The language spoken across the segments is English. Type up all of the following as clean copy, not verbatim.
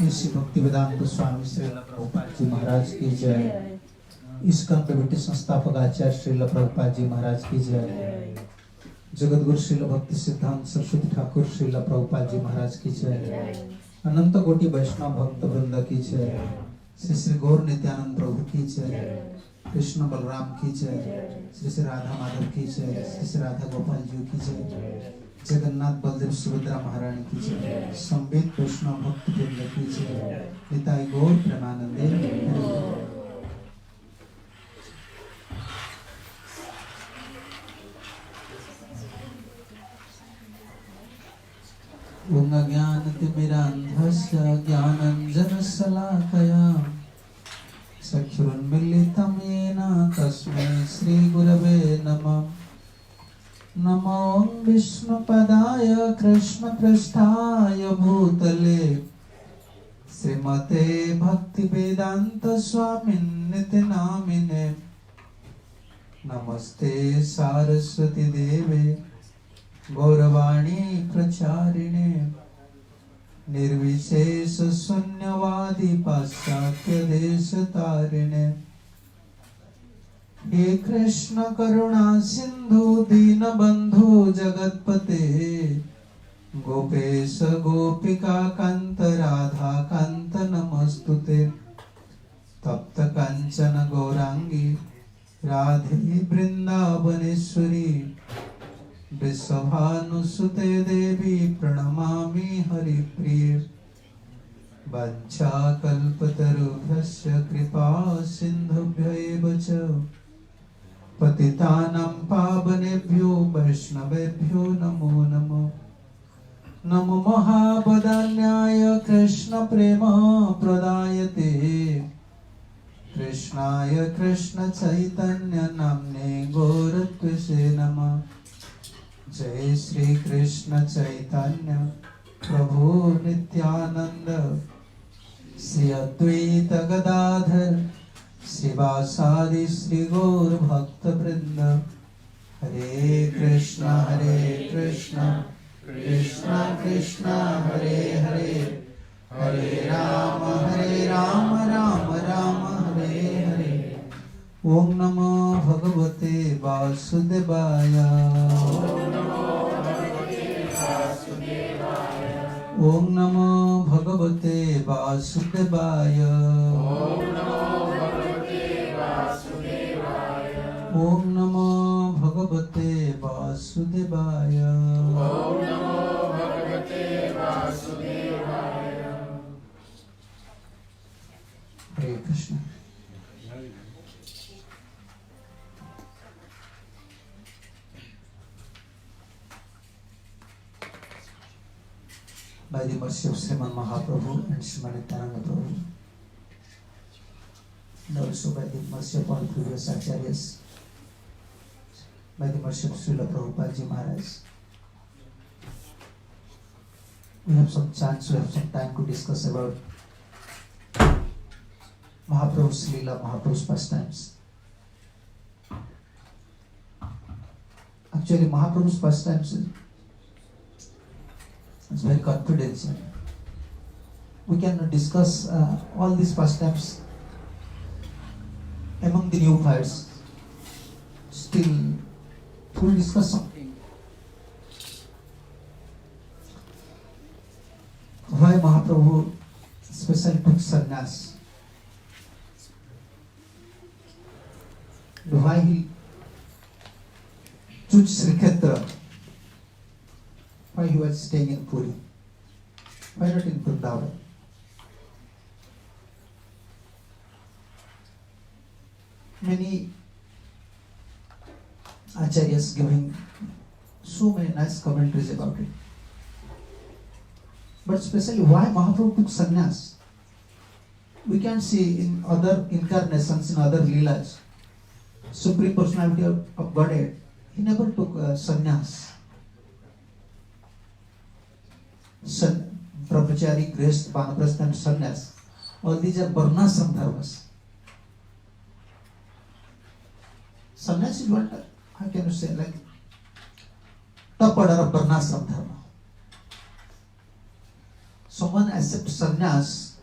श्री भक्ति वेदांत स्वामी श्रील प्रभुपाद जी महाराज की जय। इस्कॉन कमेटी संस्थापक आचार्य श्रील प्रभुपाद जी महाराज की जय। जगतगुरु श्रील भक्ति सिद्धांत सरस्वती ठाकुर श्रील प्रभुपाद जी महाराज की जय। अनंत कोटि वैष्णव भक्त वृंद की जय। श्री श्री गौर नित्यानंद प्रभु की जय। कृष्ण बलराम की जय। श्री श्री राधा माधव की जय। श्री श्री राधा गोपाल जी की जय। जगन्नाथ बलदेव सुभद्रा महारानी की जय। संवेद वैष्णव भक्त वृंद की जय। निताई गौर प्रेमानंदे। ओम अज्ञानतिमिरान्धस्य ज्ञानाञ्जनशलाकया चक्षुरुन्मीलितं येन तस्मै श्रीगुरवे नमः। नमो विष्णुपदाय कृष्णपृष्ठाय भूतले श्रीमते भक्तिवेदांत स्वामिन्निति नामिने। नमस्ते सारस्वती देवे गौरवाणी प्रचारिणे निर्विशेष शून्यवादी पाश्चात्य देश तारिणे। हे कृष्ण करुणा सिंधु दीनबंधु जगतपते गोपेश गोपिका कांत राधा कांत नमस्तुते। तप्त कंचन गौरांगी राधे वृंदावनेश्वरी वृषभानुसुते देवी प्रणमामि हरिप्रिये। वंशाकल्पतरुभ्यश्च कृपा सिन्धुभ्यैव च पतितानां पावनेभ्यो वैष्णवेभ्यो नमो नमः। नमो महावदान्याय कृष्ण प्रेम प्रदायते कृष्णाय कृष्ण चैतन्य नाम्ने गौरत्वसे नमः। जय श्री कृष्ण चैतन्य प्रभु नित्यानंद श्री अद्वैत गदाधर श्रीवासादि श्री गौर भक्त वृंद। हरे कृष्ण कृष्ण कृष्ण हरे हरे हरे राम राम राम हरे हरे। ओम नमो भगवते वासुदेवाय। ओम नमो भगवते वासुदेवाय। ओम नमो भगवते वासुदेवाय। हरे Krishna. By the mercy of Sriman Mahaprabhu and Sriman Nityananda Prabhu, and also by the mercy of all previous acharyas, by the mercy of Srila Prabhupada Ji Maharaj, we have some chance, we have some time to discuss about Mahaprabhu's Leela, Mahaprabhu's pastimes. Actually, Mahaprabhu's pastimes it's very confidential. We can discuss all these pastimes among the neophytes. Still, we'll discuss something. Why Mahaprabhu especially took sannyas? Why he chose Sri Kshetra? Why he was staying in Puri? Why not in Vrindavan? Many acharyas giving so many nice commentaries about it. But especially why Mahaprabhu took sannyas? We can see in other incarnations, in other leelas, Supreme Personality of Godhead, he never took sannyas. Brahmachari, Grihastha, Vanaprastha and sannyas. All these are varnashram dharmas. Sannyas is what, how can you say, like top order of varnashram dharma. Someone accepts sannyas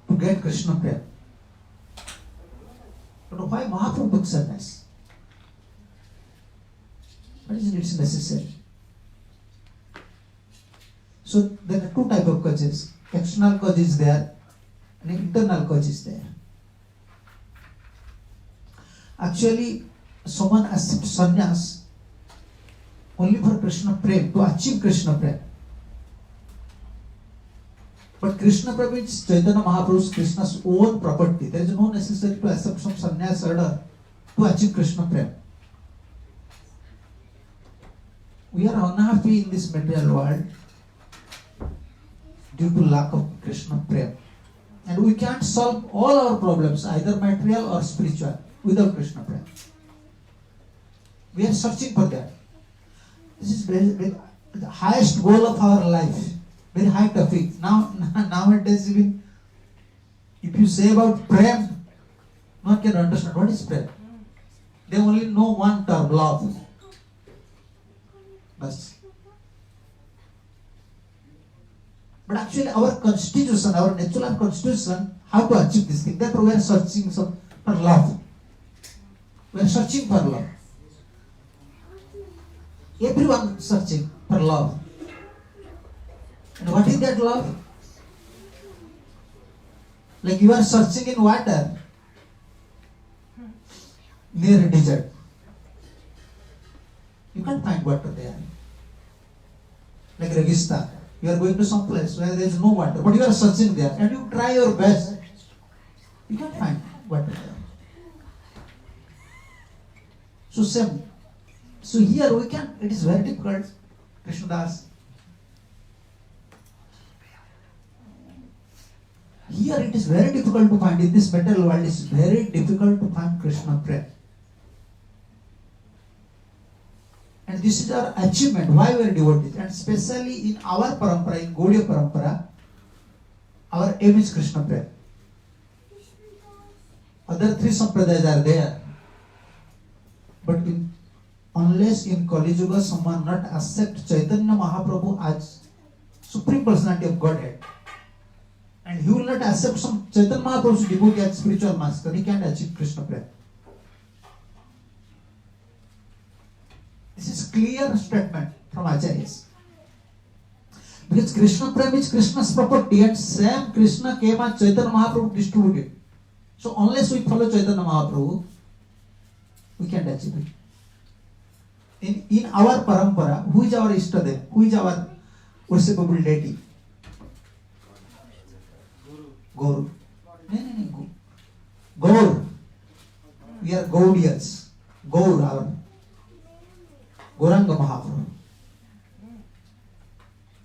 to get Krishna Prem. But why Mahaprabhu took sannyas? What is it necessary? So there are two types of causes. External cause is there and internal cause is there. Actually, someone accepts sannyas only for Krishna Prem, to achieve Krishna Prem. But Krishna Prem is Chaitanya Mahaprabhu's, Krishna's own property. There is no necessity to accept some sannyas order to achieve Krishna Prem. We are unhappy in this material world due to lack of Krishna Prem. And we can't solve all our problems, either material or spiritual, without Krishna Prem. We are searching for that. This is the highest goal of our life. Very high topic. Nowadays, even if you say about Prem, no one can understand what is Prem. They only know one term, love. But actually our constitution, our natural constitution, how to achieve this thing. Therefore we are searching for love. We are searching for love. Everyone searching for love. And what is that love? Like you are searching in water near a desert. You can't find water there. Like Registan. You are going to some place where there is no water, but you are searching there and you try your best. You can't find water there. So same. So here we can, it is very difficult, Krishnadas. Here it is very difficult to find, in this material world it is very difficult to find Krishna Prem. And this is our achievement, why we are devotees. And especially in our parampara, in Gaudiya parampara, our aim is Krishna Prem. Other three sampradayas are there. But unless in Kali Yuga someone not accept Chaitanya Mahaprabhu as Supreme Personality of Godhead, and he will not accept some Chaitanya Mahaprabhu's devotee as spiritual master, he can't achieve Krishna Prem. This is clear statement from Acharyas. Because Krishna Prem is Krishna's property and same Krishna came and Chaitanya Mahaprabhu distributed. So unless we follow Chaitanya Mahaprabhu, we can't achieve it. In our parampara, who is our Ishtadev? Who is our worshipable deity? Gaur. No. Gaur. We are Gaudiyas. Gaur, our Gauranga Mahaprabhu.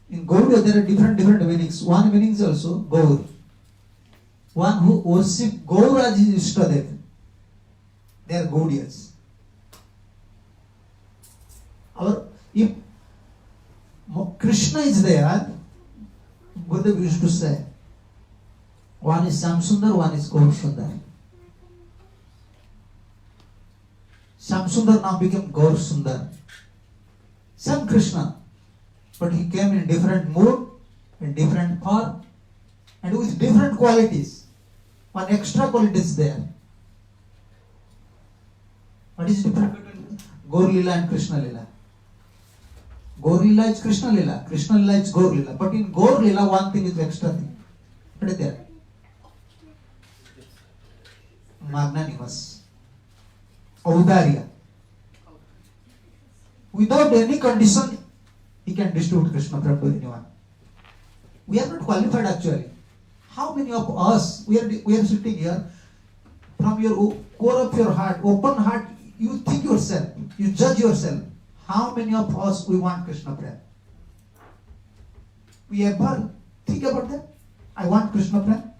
In Gaudiya there are different meanings. One meaning is also Gaur. One who worship Gaur as his Ishtadev. They are Gaudiyas. If Krishna is there, Gurudev used to say, one is Samsundar, one is Gaur Sundar. Samsundar now became Gaur Sundar. Same Krishna, but he came in different mood, in different form, and with different qualities. One extra quality is there. What is different between Gaur Lila and Krishna Lila? Gaur Lila is Krishna Lila, Krishna Lila is Gaur Lila. But in Gaur Lila, one thing is extra thing. What is that? Magnanimous. Audarya. Without any condition, he can distribute Krishna Prem to anyone. We are not qualified actually. How many of us, we are sitting here, from your core of your heart, open heart, you think yourself, you judge yourself. How many of us we want Krishna Prem? We ever think about that? I want Krishna Prem.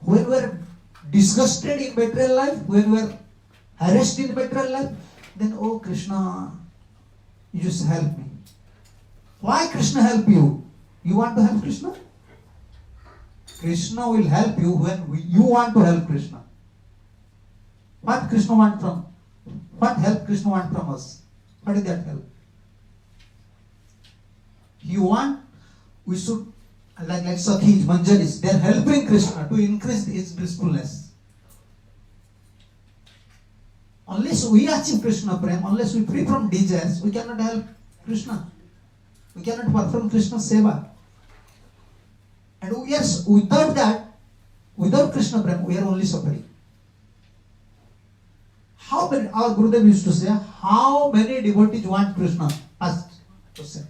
When we are disgusted in material life, when we are harassed in material life, then oh Krishna, you just help me. Why Krishna help you? You want to help Krishna? Krishna will help you when you want to help Krishna. What Krishna want from? What help Krishna want from us? What is that help? You want we should like Sakhis, Manjaris, they are helping Krishna to increase his blissfulness. Unless we achieve Krishna Prem, unless we free from desires, we cannot help Krishna. We cannot perform Krishna Seva. And yes, without that, without Krishna Prem, we are only suffering. How many, our Gurudev used to say, how many devotees want Krishna? First question.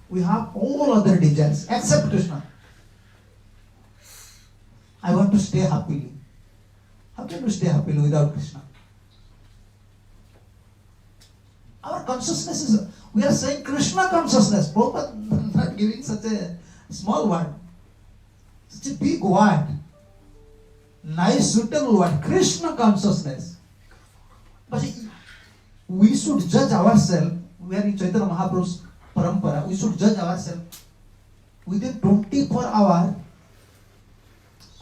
We have all other desires except Krishna. I want to stay happily. How can we stay happily without Krishna? Our consciousness is, we are saying Krishna consciousness. Prabhupada not giving such a small word. Such a big word. Nice, suitable word. Krishna consciousness. But we should judge ourselves. We are in Chaitanya Mahaprabhu's parampara. We should judge ourselves within 24 hours.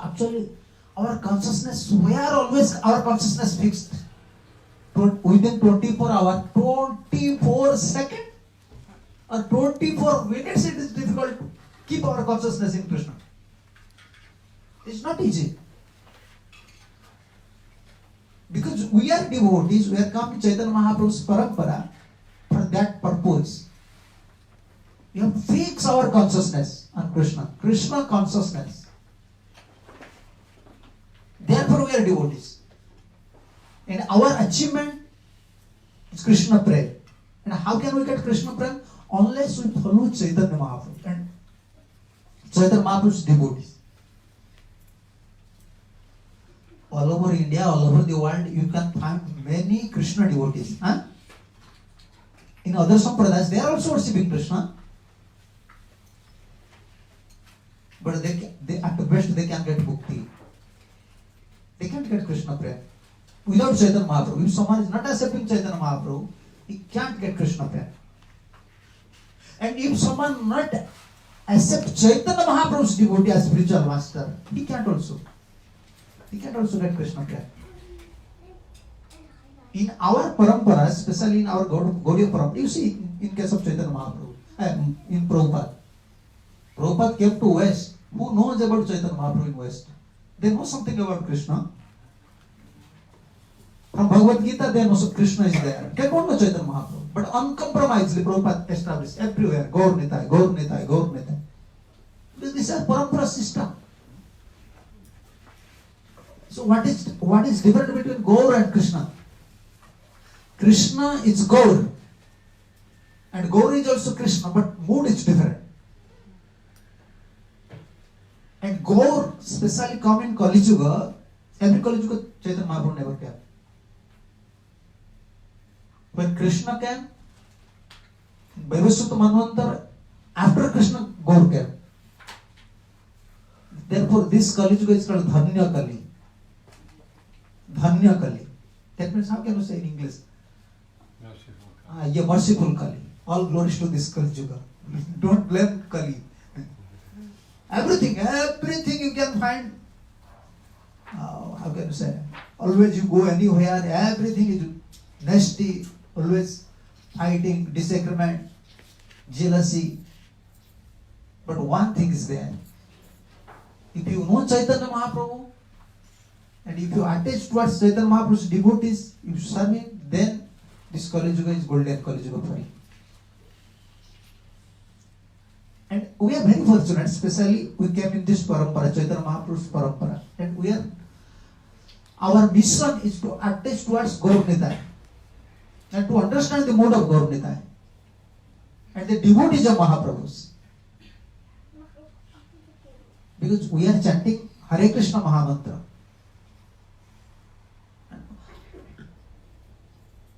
Actually, our consciousness, where always our consciousness fixed? Within 24 hours, 24 seconds or 24 minutes, it is difficult to keep our consciousness in Krishna. It's not easy. Because we are devotees, we are come to Chaitanya Mahaprabhu's parampara for that purpose. We have to fix our consciousness on Krishna. Krishna consciousness. Therefore we are devotees. And our achievement is Krishna Prem. And how can we get Krishna Prem? Unless we follow Chaitanya Mahaprabhu and Chaitanya Mahaprabhu's devotees. All over India, all over the world, you can find many Krishna devotees. Huh? In other sampradayas, they are also worshipping Krishna. But they at the best, they can get bhakti. They can't get Krishna Prem. Without Chaitanya Mahaprabhu, if someone is not accepting Chaitanya Mahaprabhu, he can't get Krishna Prem. And if someone not accept Chaitanya Mahaprabhu's devotee as spiritual master, he can't also. He can't also get Krishna Prem. In our parampara, especially in our Gaudiya parampara, you see, in case of Chaitanya Mahaprabhu, in Prabhupada. Prabhupada came to West. Who knows about Chaitanya Mahaprabhu in West? They know something about Krishna. From Bhagavad Gita, they know Krishna is there. They don't know Chaitanya Mahaprabhu. But uncompromisedly, Prabhupada established everywhere, Gaur Nitai, Gaur Nitai, Gaur Nitai. This is a parampara system. So what is different between Gaur and Krishna? Krishna is Gaur. And Gaur is also Krishna, but mood is different. And Gaur, especially come in Kali Yuga, every Kali Yuga, Chaitanya Mahaprabhu never came. When Krishna came, Vaivasvata Manvantar, after Krishna, Gaur came. Therefore, this Kali Yuga is called Dhanya Kali. Dhanya Kali. That means, how can you say in English? Merciful. Merciful Kali. All glories to this Kali Yuga. Don't blame Kali. Everything you can find. How can you say? Always you go anywhere, everything is nasty, always fighting, disagreement, jealousy. But one thing is there. If you know Chaitanya Mahaprabhu, and if you attach towards Chaitanya Mahaprabhu's devotees, if you serve him, then this Kali Yuga is golden Kali Yuga for you. And we are very fortunate, especially we came in this parampara, Chaitanya Mahaprabhu's parampara. And our mission is to attach towards Gaur Nitai and to understand the mode of Gaur Nitai and the devotees of Mahaprabhu's. Because we are chanting Hare Krishna Mahamantra.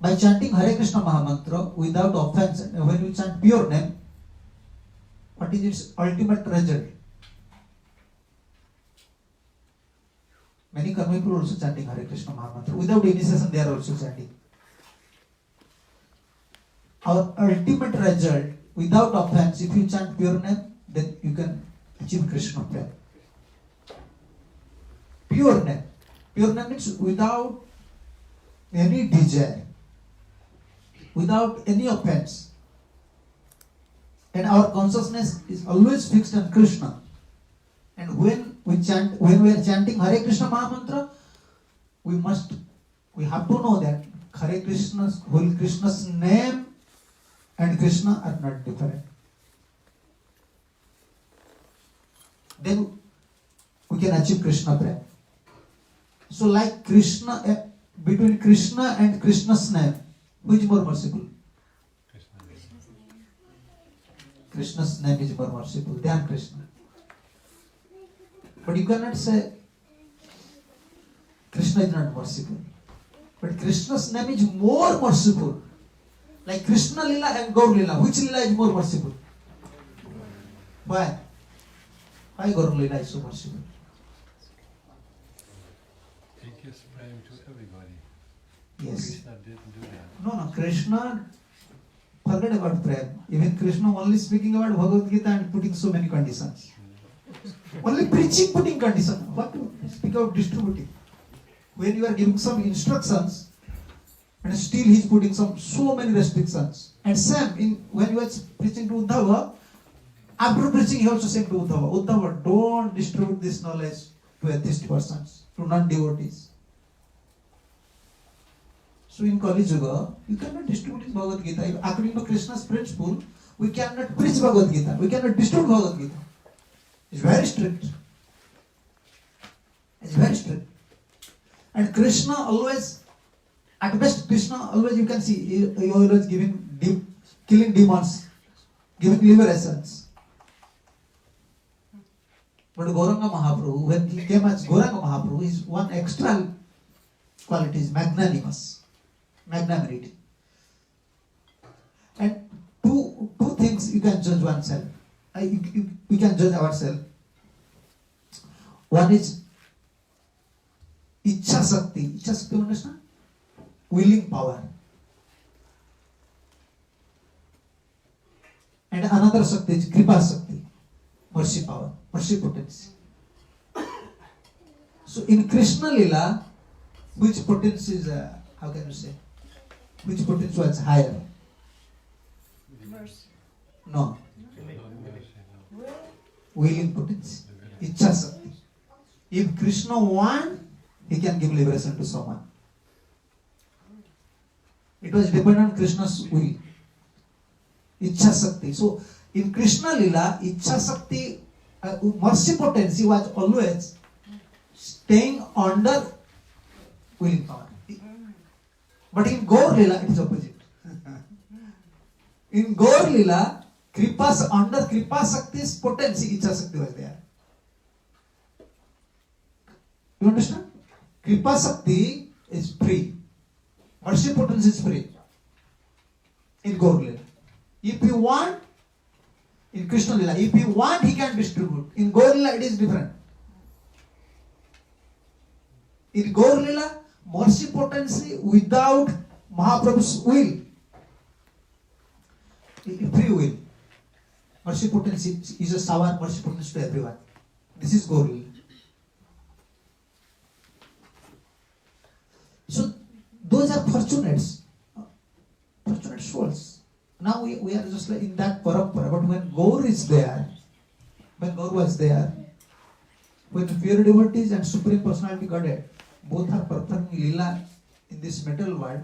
By chanting Hare Krishna Mahamantra without offense, when we chant pure name, what is its ultimate result? Many karma people are also chanting Hare Krishna Mahamantra. Without initiation, they are also chanting. Our ultimate result, without offense, if you chant pure name, then you can achieve Krishna Prem. Pure name. Pure name means without any desire, without any offense. and our consciousness is always fixed on Krishna. And when we are chanting Hare Krishna Mahamantra, we have to know that Hare Krishna's, Holy Krishna's name and Krishna are not different. Then we can achieve Krishna Prem. So like Krishna, between Krishna and Krishna's name, which is more merciful? Krishna's name is more merciful than Krishna. But you cannot say Krishna is not merciful. But Krishna's name is more merciful. Like Krishna Lila and Gaur Lila. Which Lila is more merciful? Why? Why Gaur Lila is so merciful? He gives praying to everybody. Yes. Krishna didn't do that. No, Krishna, forget about prayer. Even Krishna only speaking about Bhagavad Gita and putting so many conditions. Only preaching putting conditions. What to speak about distributing? When you are giving some instructions, and still he is putting so many restrictions. And same when you are preaching to Uddhava, after preaching he also said to Uddhava, don't distribute this knowledge to atheist persons, to non-devotees. So in Kali Yuga, you cannot distribute Bhagavad Gita. According to Krishna's principle, we cannot preach Bhagavad Gita. We cannot distribute Bhagavad Gita. It's very strict. It's very strict. And Krishna always, at best, Krishna always, you can see, he always killing demons, giving liberations. But Gauranga Mahaprabhu, when he came as Gauranga Mahaprabhu, his one extra quality is magnanimity. And two things you can judge oneself. We can judge ourselves. One is Ichha Sakti. Ichha Sakti, you understand? Willing power. And another Sakti is Kripa Sakti. Mercy power. Mercy potency. So in Krishna Lila, which potency is, how can you say? Which potency was higher? Mercy. No. Willing potency. Ichha Sakti. If Krishna wants, he can give liberation to someone. It was dependent on Krishna's will. Ichha Sakti. So in Krishna Lila, Ichha Sakti, mercy potency was always staying under willing power. But in Gaur Lila, it is opposite. In Gaur Lila, under Kripa Sakti's potency, Ichha Sakti was there. You understand? Kripa Sakti is free. Mercy potency is free. In Gaur Lila. If you want, in Krishna Lila, if you want, he can distribute. In Gaur Lila, it is different. In Gaur Lila, mercy potency without Mahaprabhu's will. Free will. Mercy potency is a sour mercy potency to everyone. This is Gaur Lila. So those are fortunate souls. Now we are just like in that parampara. But when Gaur is there, when Gaur was there, when pure devotees and Supreme Personality Godhead both are performing Leela in this material world,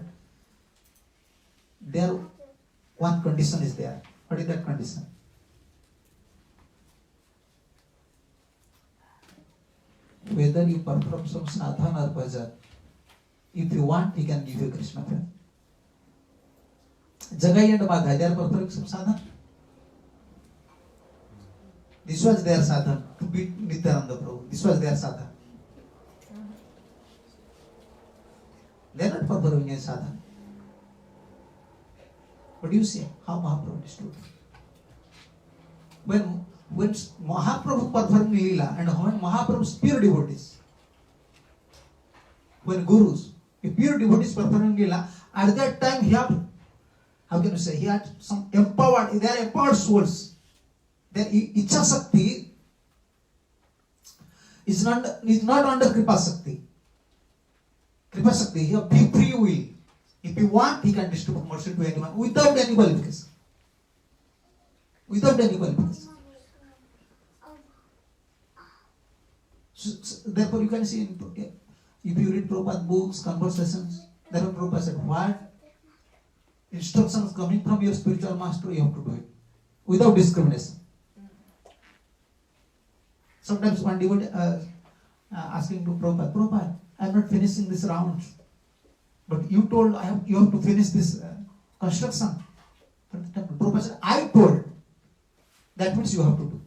there one condition is there. What is that condition? Whether you perform some sadhana or bhajan, if you want, he can give you Krishna prem. Jagai and Madhai, they are performing some sadhana. This was their sadhana, to beat Nityananda Prabhu. This was their sadhana. They are not performing a sadhana. But you see how Mahaprabhu understood. When Mahaprabhu performed Leela and when Mahaprabhu's pure devotees, when gurus, if pure devotees performing Leela, at that time he had, how can you say, he had some empowered, they are empowered souls. Their Ichha Sakti is not under Kripa Sakti. Kripa Sakti, he has free will. If he want, he can distribute mercy to anyone without any qualification. without any qualification. Therefore, you can see if you read Prabhupada books, conversations, therefore Prabhupada said, what instructions coming from your spiritual master, you have to do it without discrimination. Sometimes one devotee asking to Prabhupada, Prabhupada, I am not finishing this round, but you told you have to finish this construction. Prabhupada said, I told. That means you have to do.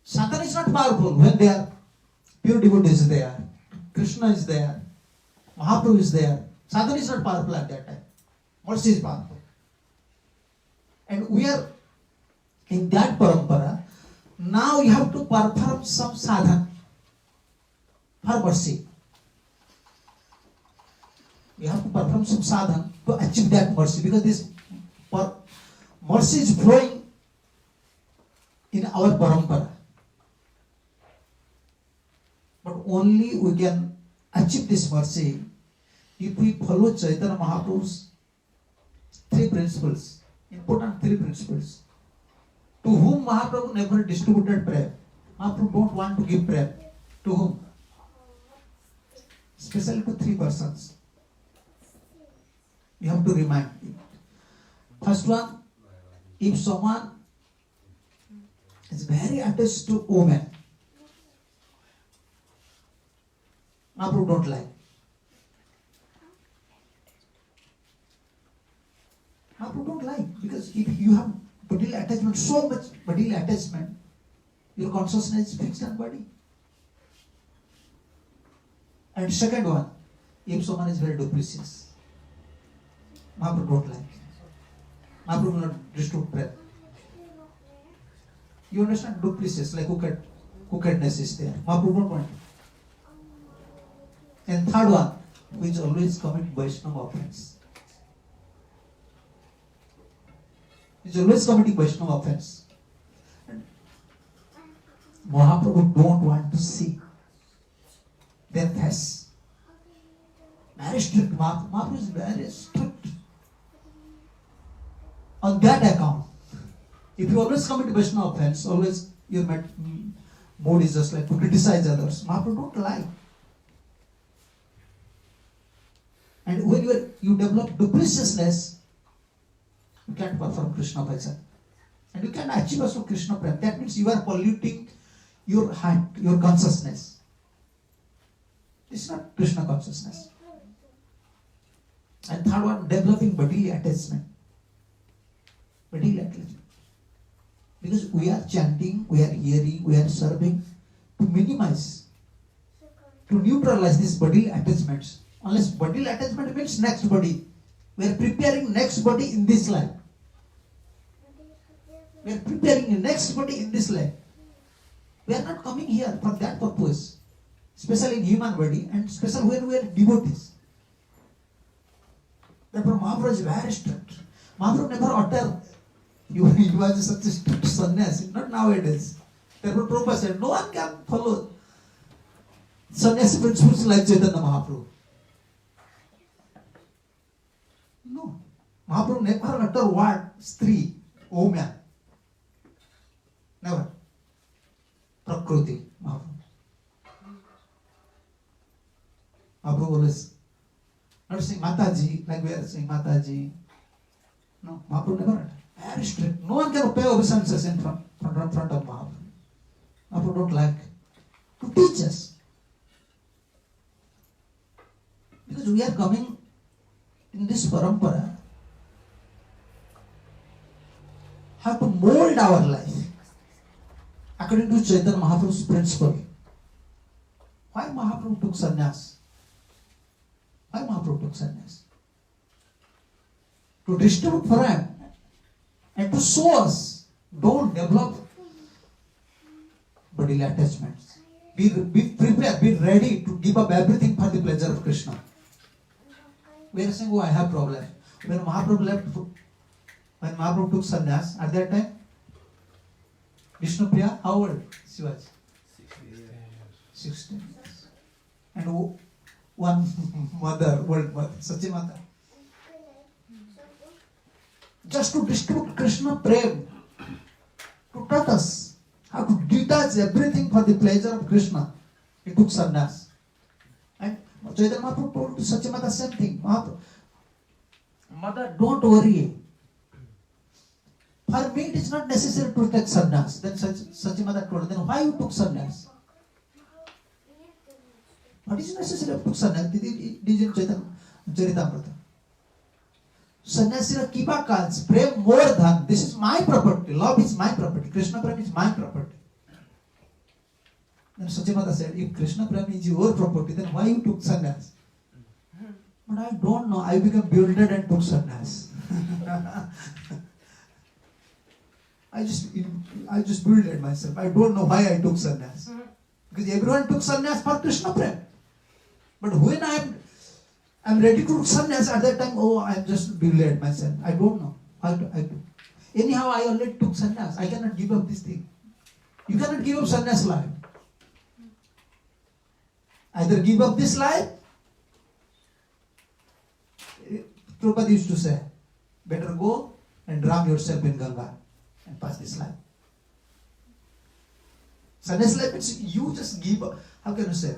Satan is not powerful when they are pure devotees there. Krishna is there. Mahaprabhu is there. Satan is not powerful at that time. Mercy is powerful. And we are in that parampara. Now you have to perform some sadhana for mercy. You have to perform some sadhana to achieve that mercy, because this mercy is flowing in our parampara. But only we can achieve this mercy if we follow Chaitanya Mahaprabhu's three principles, important three principles. To whom Mahaprabhu never distributed prayer. Mahaprabhu don't want to give prayer. To whom? Especially to three persons. You have to remind it. First one, if someone is very attached to woman, Mahaprabhu don't like. Mahaprabhu don't like, because if you have bodily attachment, so much bodily attachment, your consciousness is fixed on body. And second one, if someone is very duplicious, Mahaprabhu don't like. Mahaprabhu will not distribute breath. You understand? Duplicious, like crookedness is there. Mahaprabhu don't want. And third one, which always commit Vaishnava offense. Which always committing Vaishnava offense. And Mahaprabhu don't want to see their face. Very strict. Mahaprabhu is very strict on that account. If you always commit Vaishnava offense, always your mood is just like to criticize others. Mahaprabhu don't like. And when you develop dupliciousness, you can't perform Krishna bhajan. And you can achieve also Krishna prem. That means you are polluting your heart, your consciousness. It's not Krishna consciousness. And third one, developing bodily attachment. Bodily attachment. Because we are chanting, we are hearing, we are serving to minimize, to neutralize these bodily attachments. Unless bodily attachment means next body. We are preparing next body in this life. We are preparing the next body in this life. We are not coming here for that purpose. Especially in human body, and especially when we are devotees. Therefore Mahaprabhu is very strict. Mahaprabhu never uttered. He was such a strict sannyasi, not nowadays. Therefore Prabhupada said, no one can follow sannyasi principles like Chaitanya Mahaprabhu. No. Mahaprabhu never uttered word, stri, woman. Never. Prakruti, Mahaprabhu. Mahaprabhu always not saying Mataji, like we are saying Mataji. No, Mahaprabhu never uttered. Very strict. No one can pay obeisances in front of Mahaprabhu. Mahaprabhu don't like to teach us. Because we are coming in this parampara, have to mold our life according to Chaitanya Mahaprabhu's principle. Why Mahaprabhu took sannyas? Why Mahaprabhu took sannyas? To distribute for him and to show us, don't develop bodily attachments. Be prepared, be ready to give up everything for the pleasure of Krishna. We are saying, oh, I have problem. When Mahaprabhu took sannyas, at that time, Vishnupriya, how old she was? 16 years. And one mother, world mother, Sachi Mata. just to distribute Krishna Prem, to touch us, how to detach everything for the pleasure of Krishna. He took sannyas. And Chaitanya Mahaprabhu told to Satyamata the same thing. Mother, don't worry. For me, it is not necessary to take sannyas. Then Satyamata told, then why you took sannyas? What is necessary to take sannyas? It is in Chaitanya Charitamrita. Sannyasira kipa kans, prem more than. This is my property. Love is my property. Krishna Prem is my property. Then Satyamata said, if Krishna Prem is your property, then why you took sannyas? But I don't know. I became bewildered and took sannyas. I just bewildered myself. I don't know why I took sannyas. Because everyone took sannyas for Krishna Prem. But when I'm ready to took sannyas, at that time, I'm just bewildered myself. I don't know how I do. Anyhow, I already took sannyas. I cannot give up this thing. You cannot give up sannyas life. Either give up this life. Prabhupada used to say, better go and drown yourself in Ganga and pass this life. Sannyas life means you just give up. How can you say?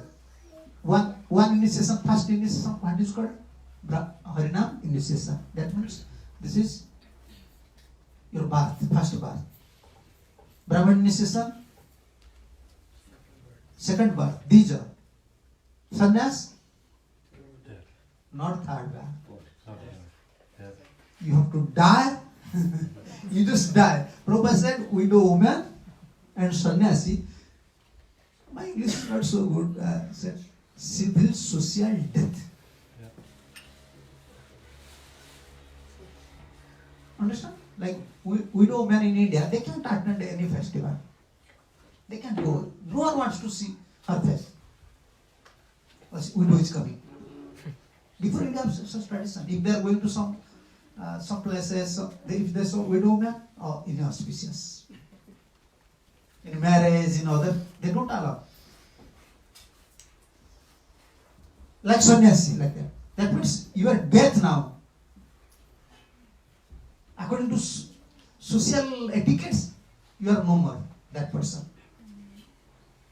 One initiation, first initiation, what is called? Harinam initiation. That means this is your birth, first birth. Brahman initiation, second birth, Dija. Sannyas, not third birth. You have to die. You just die. Prabhupada said, widow woman and sannyasi. My English is not so good. Said, civil social death. Understand? Like widow men in India, they can't attend any festival. They can't go. No one wants to see her face. Widow is coming. Before India, such tradition. If they are going to some places, if they saw widow man, inauspicious. In marriage, in other, they don't allow. Like sannyasi, like that. That means you are dead now. According to social etiquettes, you are no more that person.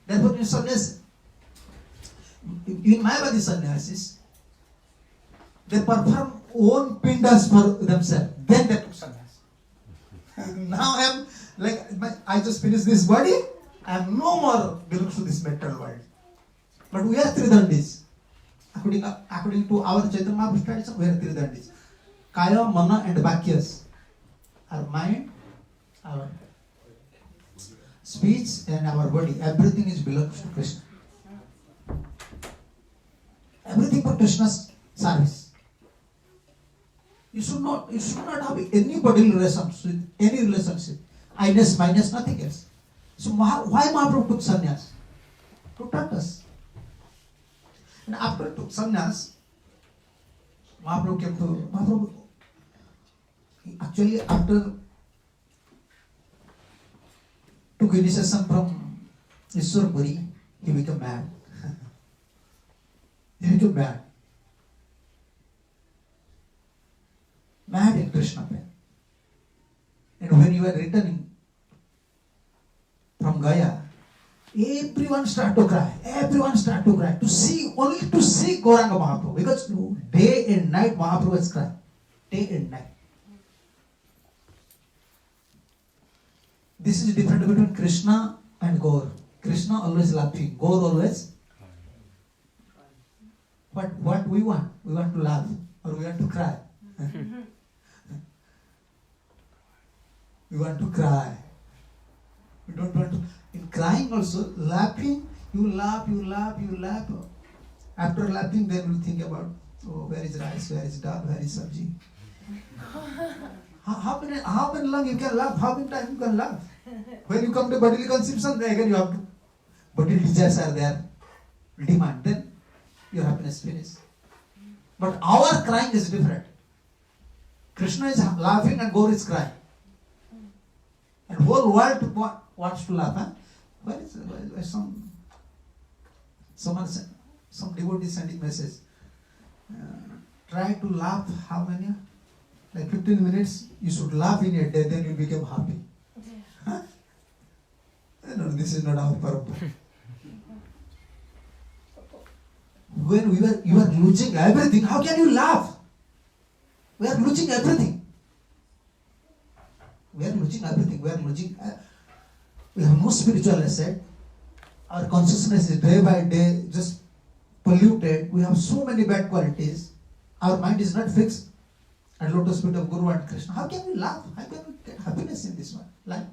Therefore, in sannyas, in Mayavadi sannyasis, they perform own pindas for themselves. Then they took sannyas. Now I am like, I just finished this body. I am no more belongs to this mental world. But we are Tridandis. According to our Chaitanya Mahaprabhu tradition, we are Tridandis. Kaya, Mana and Vakyas. Our mind, our speech and our body, everything is belongs to Krishna. Everything for Krishna's service. You should not have any bodily relationship, any relationship. Minus, nothing else. So why Mahaprabhu took sannyas? To touch us. And after he took sannyas, Mahaprabhu came to Mahaprabhu. Actually, after took initiation from Ishwarpuri, he became mad. He became mad. Mad in Krishna Prem. And when you are returning from Gaya, everyone start to cry. Everyone start to cry. Only to see Gauranga Mahaprabhu. Because day and night Mahaprabhu is crying. Day and night. This is the difference between Krishna and Gaur. Krishna always laughing. Gaur always. But what we want? We want to laugh or we want to cry. We want to cry. We don't want to. In crying also, laughing, you laugh. After laughing, then you think about, where is rice, where is dal, where is sabji. How many long you can laugh? How many time you can laugh? When you come to bodily consumption, again you have to, bodily desires are there, demand. Then your happiness finishes. But our crying is different. Krishna is laughing and Gaur is crying. And whole world wants to laugh. Huh? Where is some devotee sending message? Try to laugh how many? Like 15 minutes, you should laugh in a day, then you become happy. Huh? No, this is not our purpose. When you are losing everything, how can you laugh? We are losing everything. We are losing everything. We are losing. We have no spiritual asset. Our consciousness is day by day just polluted. We have so many bad qualities. Our mind is not fixed at lotus feet of Guru and Krishna. How can we laugh? How can we get happiness in this one life?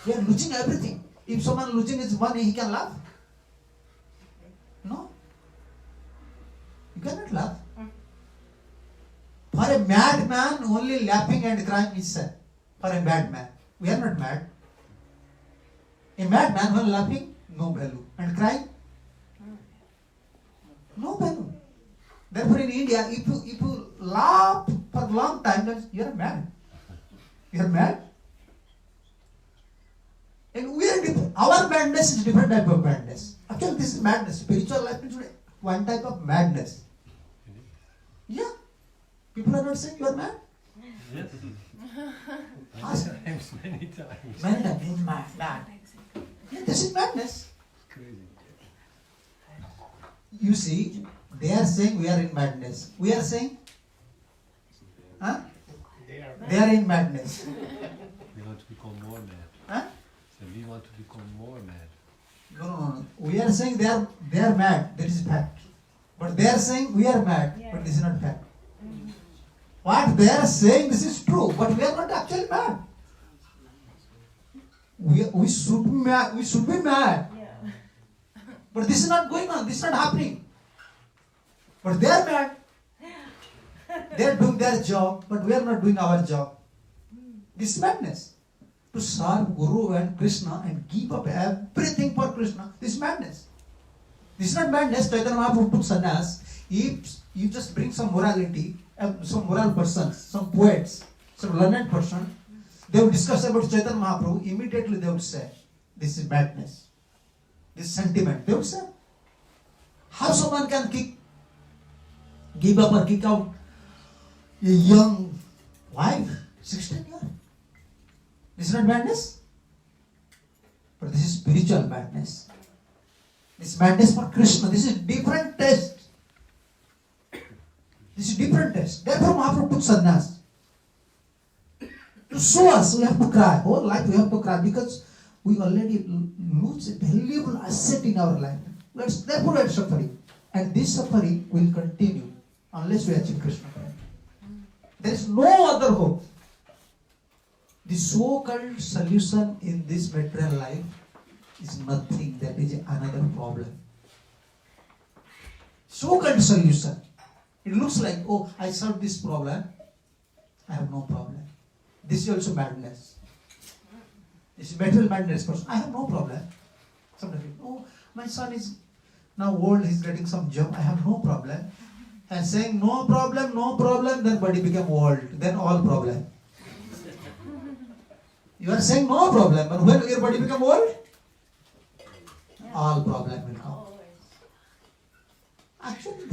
We are losing everything. If someone losing his money, he can laugh. No. You cannot laugh. For a mad man, only laughing and crying is sad. For a mad man. We are not mad. A mad man, when laughing, no value. And crying, no value. Therefore, in India, if you laugh for a long time, then you are mad. You are mad. And we are different. Our madness is different type of madness. Actually, this is madness. Spiritual life is one type of madness. Yeah. People are not saying you are mad. Yes. Ask. Many times. Many times, you are mad. Yeah, this is madness. Crazy. You see, they are saying we are in madness. We are saying, huh? They are in madness. We want to become more mad. Huh? So we want to become more mad. No. We are saying they are mad. That is fact. But they are saying we are mad. But this is not fact. What they are saying, this is true. But we are not actually mad. We should be mad. We should be mad. But this is not going on. This is not happening. But they are mad. They are doing their job, but we are not doing our job. This is madness. To serve Guru and Krishna and give up everything for Krishna, this is madness. This is not madness. Chaitanya Mahaprabhu took sannyas. If you just bring some morality, some moral persons, some poets, some learned person, they will discuss about Chaitanya Mahaprabhu. Immediately they would say, this is madness. This sentiment. They would say, how someone can give up or kick out a young wife, 16 years? This is not madness. But this is spiritual madness. This is madness for Krishna. This is different test. This is different test. Therefore Mahaprabhu took sannyas. To show us, we have to cry. Whole life we have to cry because we already lose a valuable asset in our life. Therefore we are suffering. And this suffering will continue unless we achieve Krishna. There is no other hope. The so-called solution in this material life is nothing. That is another problem. So-called solution. It looks like, oh, I solved this problem. I have no problem. This is also madness. This is material madness person. I have no problem. Somebody, oh, my son is now old, he's getting some job. I have no problem. And saying no problem, then body become old. Then all problem. You are saying no problem, but when your body become old, all problem will come. Actually,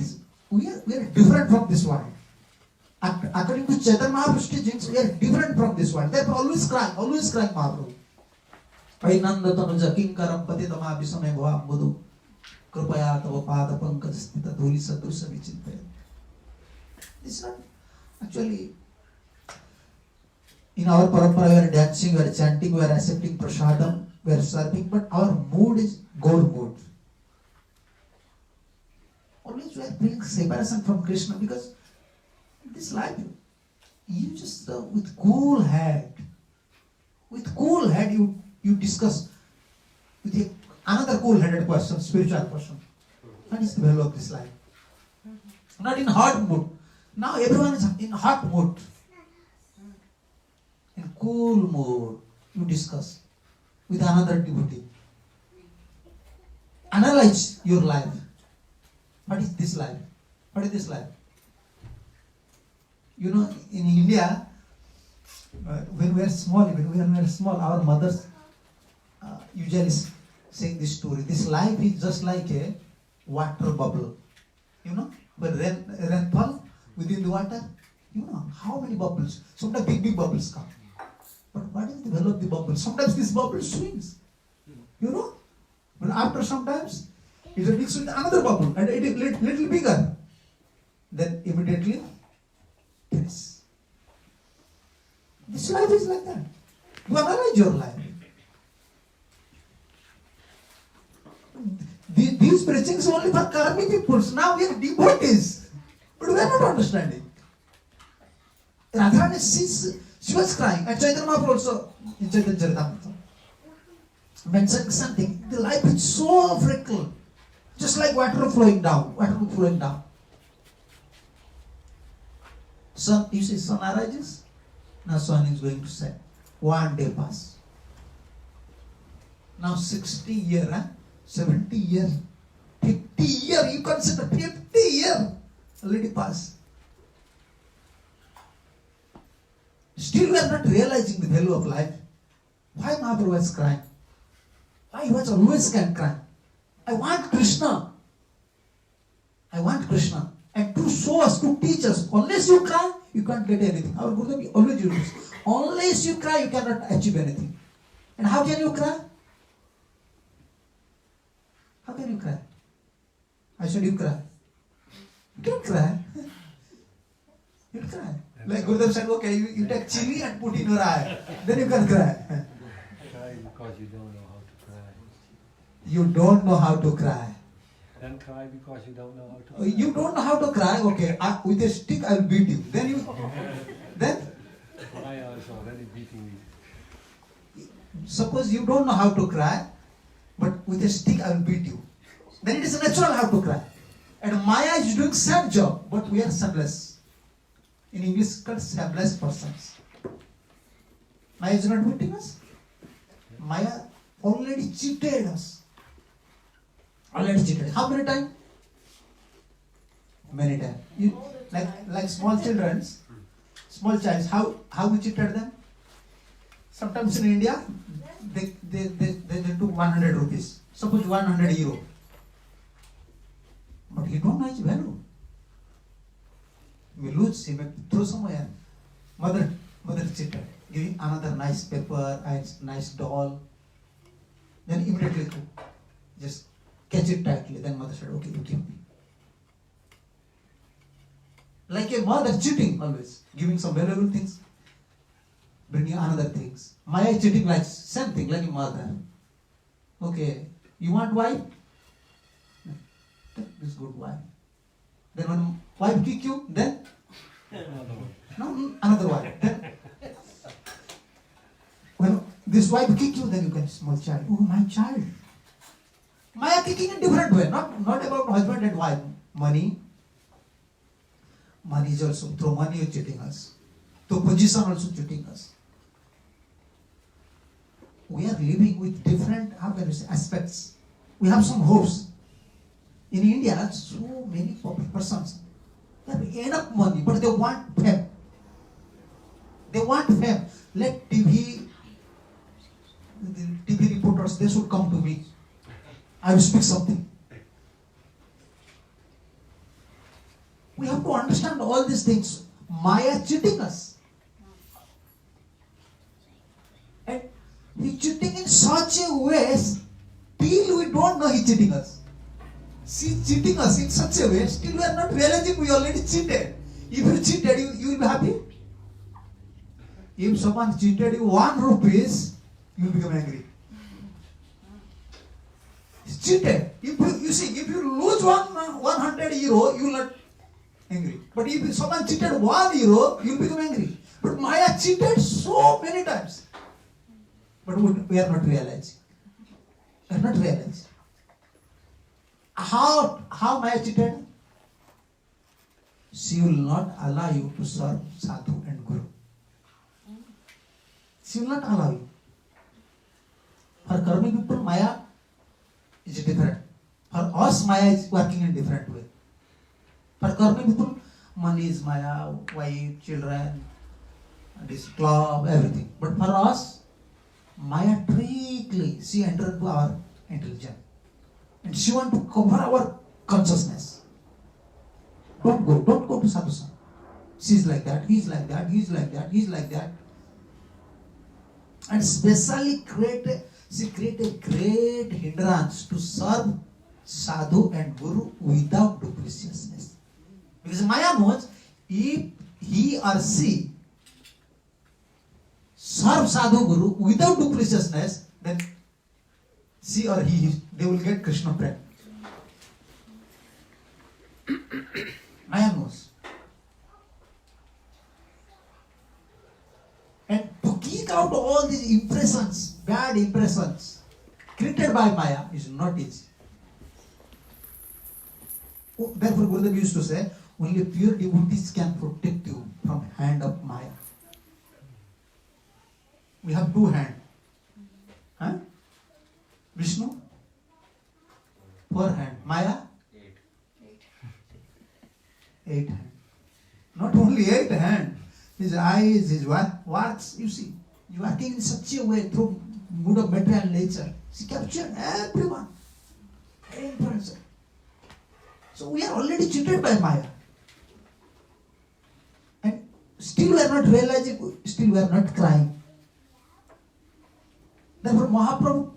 we are different from this world. According to Chaitanya Mahaprabhu's teachings, we are different from this world. Therefore, always crying Mahaprabhu. Painanda tanuja kinkaram patitama visame bhavambudu kripaya tava pada pankaj stita dhuli sadrusa vichintaya. This is not actually in our parampara. We are dancing, we are chanting, we are accepting prasadam, we are serving, but our mood is God mood. Always we are feeling separation from Krishna because in this life you just with cool head you discuss with another cool-headed person, spiritual person. What is the value of this life? Not in hot mood. Now everyone is in hot mood. In cool mood, you discuss with another devotee. Analyze your life. What is this life? What is this life? You know, in India, when we are small, our mothers usually saying this story. This life is just like a water bubble. You know, when rain falls within the water, You know how many bubbles? Sometimes big bubbles come. But what is the value of the bubble? Sometimes this bubble swings. You know? But after sometimes it is mixed with another bubble and it is little bigger. Then immediately finish. This life is like that. You analyze your life. These preachings are only for karmic people. Now we are devotees. But we are not understanding. Radharani, she was crying. And Chaitanya Mahaprabhu also in Chaitanya Charitamrita mentioned something. The life is so fickle. Just like water flowing down. Sun, you see, sun arises. Now sun is going to set. One day pass. Now 60 years, 70 years, 50 years, you consider 50 years already passed. Still we are not realizing the value of life. Why Mahaprabhu was crying? Why he was always crying? I want Krishna. And to show us, to teach us, unless you cry, you can't get anything. Our Gurudev always used this. Unless you cry, you cannot achieve anything. And how can you cry? How can you cry? How should you cry? You can't cry. You cry. Like Gurudev said, okay, you take chili and put in your eye. Then you can cry. Cry because you don't know how to cry. You don't know how to cry. Then cry because you don't know how to cry. You don't know how to cry, okay. With a stick I will beat you. Then Cry is already beating me. Suppose you don't know how to cry, but with a stick I will beat you. Then it is natural how to cry. And Maya is doing same job, but we are shameless. In English it's called shameless persons. Maya is not beating us. Maya already cheated us. Already cheated. How many times? Many times. You, like small children, small child, how we cheated them? Sometimes in India, they took 100 rupees. Suppose 100 euro. But he don't know its value. We lose, he may throw somewhere. Mother cheated, giving another nice paper, nice doll. Then immediately just catch it tightly. Then mother said, okay, you give me. Like a mother cheating always, giving some valuable things, bringing another things. Maya cheating like same thing, like a mother. Okay, you want wife? Take this good wife. Then when wife kick you, then another wife. Then when this wife kick you, then you can small child. Oh, my child. Maya kicking in different way, not about husband and wife. Money is also, through money is cheating us. Through position also cheating us. We are living with different, how can you say, aspects. We have some hopes. In India, so many persons, they have enough money, but they want fame. They want fame. Let TV reporters, they should come to me. I will speak something. We have to understand all these things. Maya cheating us. And he cheating in such a way till we don't know he cheating us. She cheating us in such a way, still we are not realizing we already cheated. If you cheated, you will be happy. If someone cheated you 1 rupees, you will become angry. It's cheated. If you lose 100 euro, you will not angry. But if someone cheated 1 euro, you will become angry. But Maya cheated so many times. But we are not realizing. We are not realizing. How Maya cheated? She will not allow you to serve Sadhu and Guru. She will not allow you. For karmic people, Maya is different. For us, Maya is working in different way. For karmic people, money is Maya, wife, children, this club, everything. But for us, Maya trickly, she entered into our intelligence. And she wants to cover our consciousness. Don't go to sadhu sangha. She's like that, he's like that, he's like that, he's like that. And specially she create a great hindrance to serve sadhu and guru without dupliciousness. Because Maya knows if he or she serve sadhu guru without dupliciousness, then she or he, they will get Krishna prem. Maya knows. And to kick out all these impressions, bad impressions created by Maya is not easy. Therefore, Gurudev used to say, only pure devotees can protect you from hand of Maya. We have two hands. Huh? Vishnu? 4 hands. Maya? 8 hands. Not only 8 hands. His eyes, his works, you see, you are working in such a way through mood of material nature. She captured everyone. Very influential. So we are already cheated by Maya. And still we are not realizing, still we are not crying. Therefore Mahaprabhu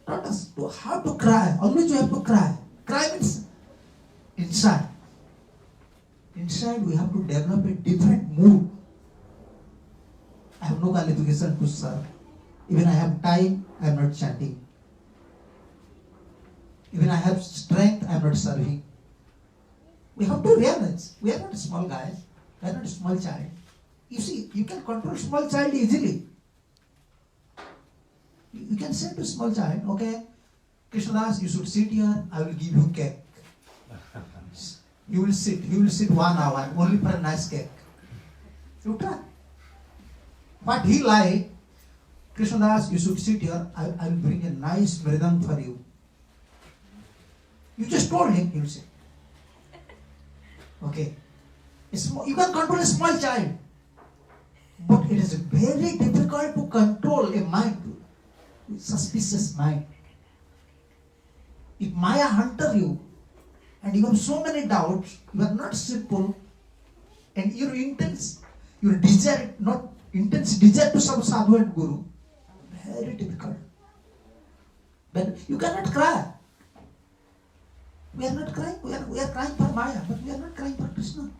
taught us how to cry. Always you have to cry. Cry means inside. Inside we have to develop a different mood. I have no qualification to serve. Even I have time, I am not chanting. Even I have strength, I am not serving. We have to realize, we are not small guys, we are not a small child. You see, you can control small child easily. You can say to small child, okay, Krishnadas, you should sit here, I will give you cake. You will sit 1 hour, only for a nice cake. You try. But he like, Krishnadas, you should sit here, I will bring a nice mridang for you. You just told him, he will say. Okay. You can control a small child. But it is very difficult to control a mind, suspicious mind. If Maya hunter you, and you have so many doubts, you are not simple, and your desire, not intense desire to serve sadhu and guru, very difficult. But you cannot cry. We are not crying. We are crying for Maya, but we are not crying for Krishna.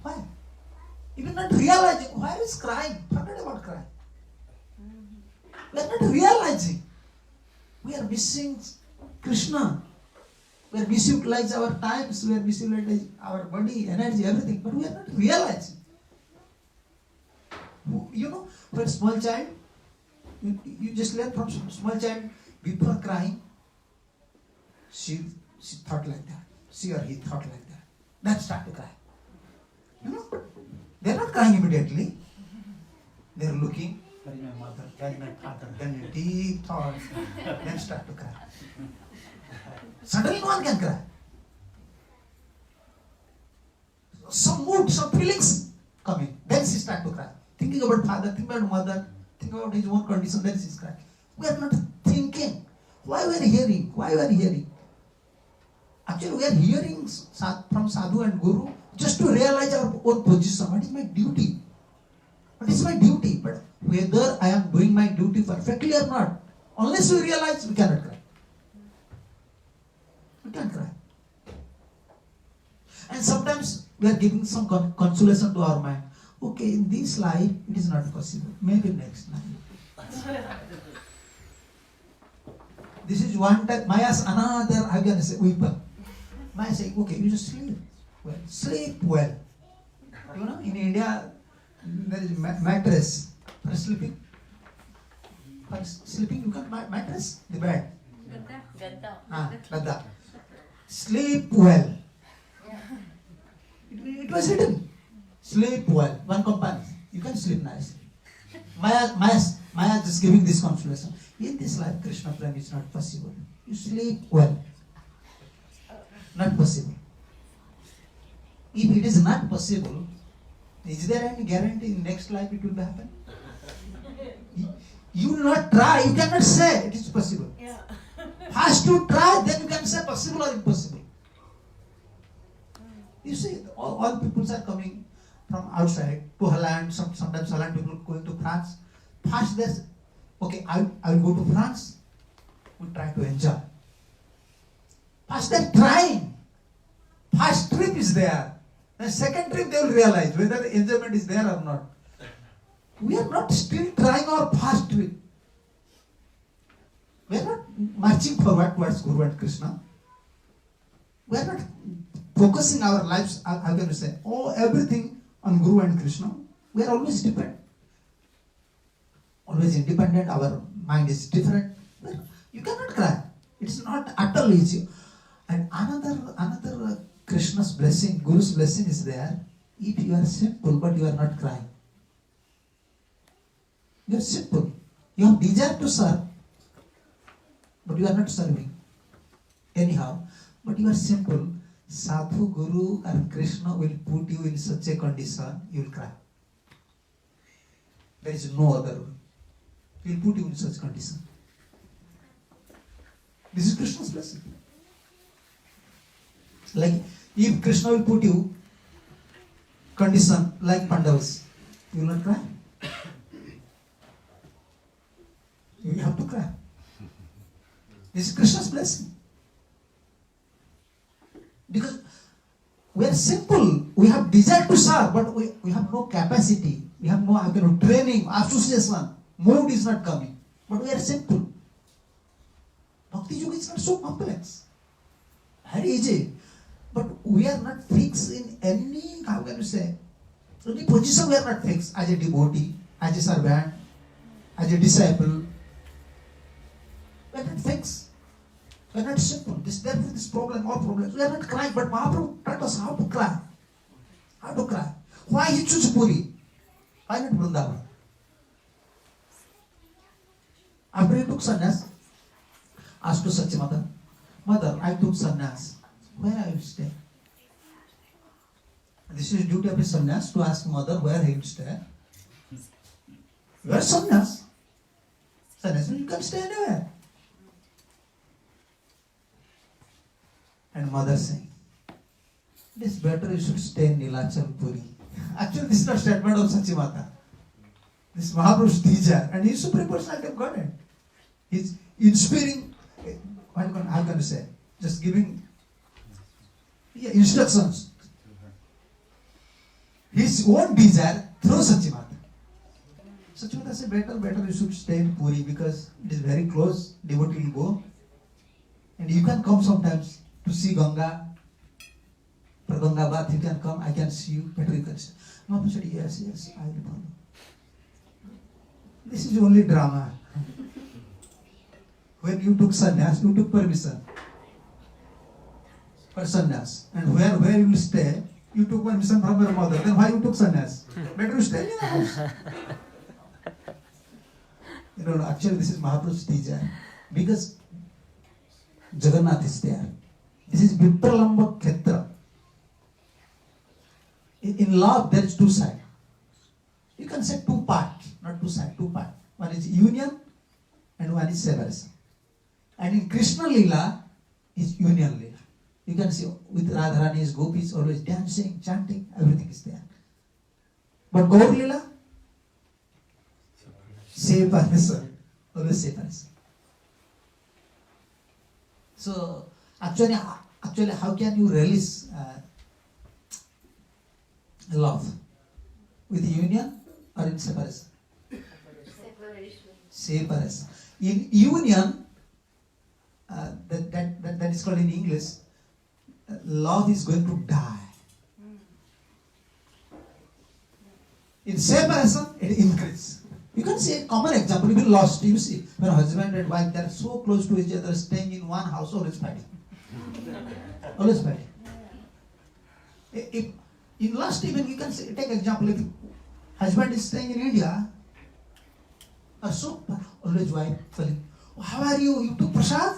Why? Even not realizing why is crying. Forget about crying. We are not realizing. We are missing Krishna. We are misutilizing our times. We are misutilizing our body, energy, everything. But we are not realizing. You know, for a small child, you just learn from small child, before crying, she thought like that. She or he thought like that. Then start to cry. You know, they are not crying immediately. They are looking, where is my mother, where is my father, then a deep thought, then start to cry. Suddenly no one can cry. Some mood, some feelings coming. Then she start to cry. Thinking about father, thinking about mother, thinking about his own condition, then she's crying. We are not thinking. Why we are hearing? Why we are hearing? Actually, we are hearing from sadhu and guru just to realize our own position. What is my duty? What is my duty? But whether I am doing my duty perfectly or not, unless we realize, we cannot cry. We can't cry. And sometimes we are giving some consolation to our mind. Okay, in this life, it is not possible. Maybe next life. This is one time. Maya's another, how can I say, weapon. Maya say, okay, you just sleep well. Sleep well. You know, in India, there is mattress for sleeping. For sleeping, you can mattress, the bed. Gadda. Sleep well. It was written. Sleep well. One company. You can sleep nicely. Maya just giving this consolation. In this life, Krishna Prem is not possible. You sleep well. Not possible. If it is not possible, is there any guarantee in next life it will happen? You will not try, you cannot say it is possible. Yeah. First to try, then you can say possible or impossible. You see, all peoples are coming. from outside to Holland, sometimes Holland people going to France. First there's, okay, I will go to France. We try to enjoy. First they're trying. First trip is there. The second trip they will realize whether the enjoyment is there or not. We are not still trying our first trip. We are not marching forward towards Guru and Krishna. We are not focusing our lives, how can we say, everything on Guru and Krishna. We are always different. Always independent, our mind is different. You cannot cry. It's not at all easy. And another Krishna's blessing, Guru's blessing is there. If you are simple but you are not crying. You are simple. You have desire to serve, but you are not serving. Anyhow, but you are simple. Sadhu, Guru and Krishna will put you in such a condition, you will cry. There is no other way. He will put you in such condition. This is Krishna's blessing. Like if Krishna will put you condition like Pandavas, you will not cry. You have to cry. This is Krishna's blessing. Because we are simple, we have desire to serve, but we have no capacity, we have no training, association, mood is not coming. But we are simple. Bhakti Yoga is not so complex. Very easy. But we are not fixed in any, how can you say, any position we are not fixed. As a devotee, as a servant, as a disciple. We are not fixed. We are not simple. Therefore this problem, all problems. We are not crying, but Mahaprabhu taught us how to cry. How to cry. Why he choose Puri? Why not Vrindavan? After he took sannyas, asked to Satyamata, Mother, I took sannyas. Where I will stay? This is duty of a sannyas to ask mother where he will stay. You are sannyas. Sannyas means you can stay anywhere. And mother saying, it is better you should stay in Nilachal Puri. Actually, this is not statement of Satyamata. This is Mahaprabhu's teacher, and he is Supreme Personality of Godhead. He is inspiring, how can you say, just giving instructions. His own desire through Satyamata. Satyamata said, better you should stay in Puri because it is very close, devotee will go. And you can come sometimes to see Ganga, Pradanga Bath, you can come, I can see you, better you can stay. Mahaprabhu said, yes, I will follow. This is only drama. When you took sannyas, you took permission for sannyas. And where you will stay, you took permission from your mother. Then why you took sannyas? Better you stay in the house. Actually this is Mahaprabhu's teacher. Because Jagannath is there. This is Vipralamba Khetra. In love there is two sides. You can say two parts, not two sides, two parts. One is union and one is separation. And in Krishna Leela is union Leela. You can see with Radharani's gopis always dancing, chanting, everything is there. But Gaur Leela, separation, always separation. So actually, how can you release love? With union or in separation? Separation. In union, that is called in English, love is going to die. In separation, it increases. You can see a common example, even lost, you see, when husband and wife, they are so close to each other, staying in one house, always fighting. Always fighting. If, in last even, you can say, take example, if husband is staying in India, or so, always wife telling, how are you? You took prasad?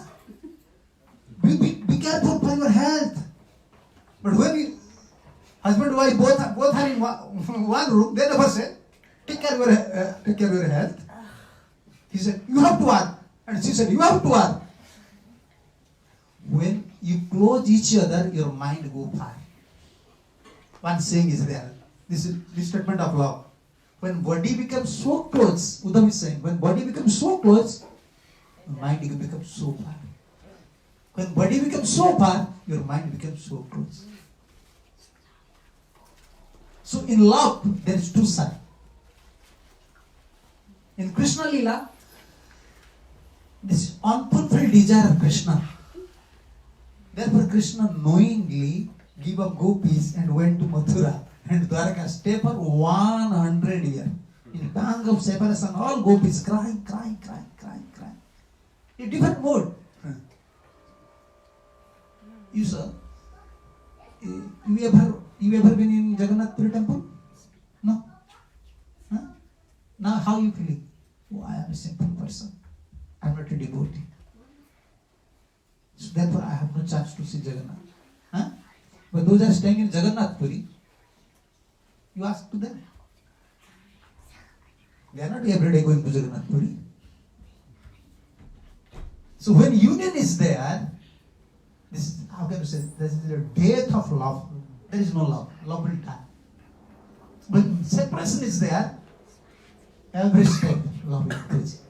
Be careful for your health. But when husband and wife both are in one room, they never say, take care of your health. He said, you have to work. And she said, you have to work. When you close each other, your mind go far. One saying is there. This is the statement of love. When body becomes so close, Uddhav is saying, when body becomes so close, mind becomes so far. When body becomes so far, your mind becomes so close. So in love, there is two sides. In Krishna Lila, this unfulfilled desire of Krishna. Therefore Krishna knowingly gave up gopis and went to Mathura and Dwarka, stay for 100 years. In pang of separation, all gopis crying. In different mood. You sir, you ever been in Jagannath Puri temple? No? Huh? Now how you feeling? Oh, I am a simple person. I am not a devotee. So therefore I have no chance to see Jagannath. Huh? But those are staying in Jagannath Puri, you ask to them. They are not every day going to Jagannath Puri. So when union is there, this is, how can you say, this is the death of love. There is no love. Love will die. When separation is there, every step love will increase.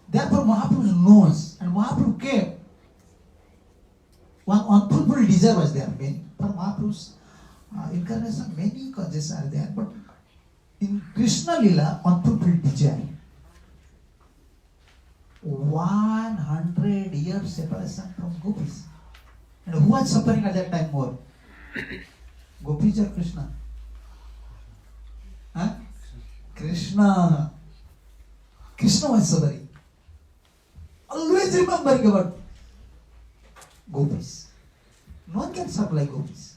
Therefore Mahaprabhu knows, and Mahaprabhu came. One unfulfilled desire was there. For Mahaprabhu's incarnation, many causes are there, but in Krishna Lila, unfulfilled desire. 100 years separation from gopis. And who was suffering at that time more? Gopis or Krishna? Huh? Krishna. Krishna was suffering. Always remembering about gopis. No one can supply gopis.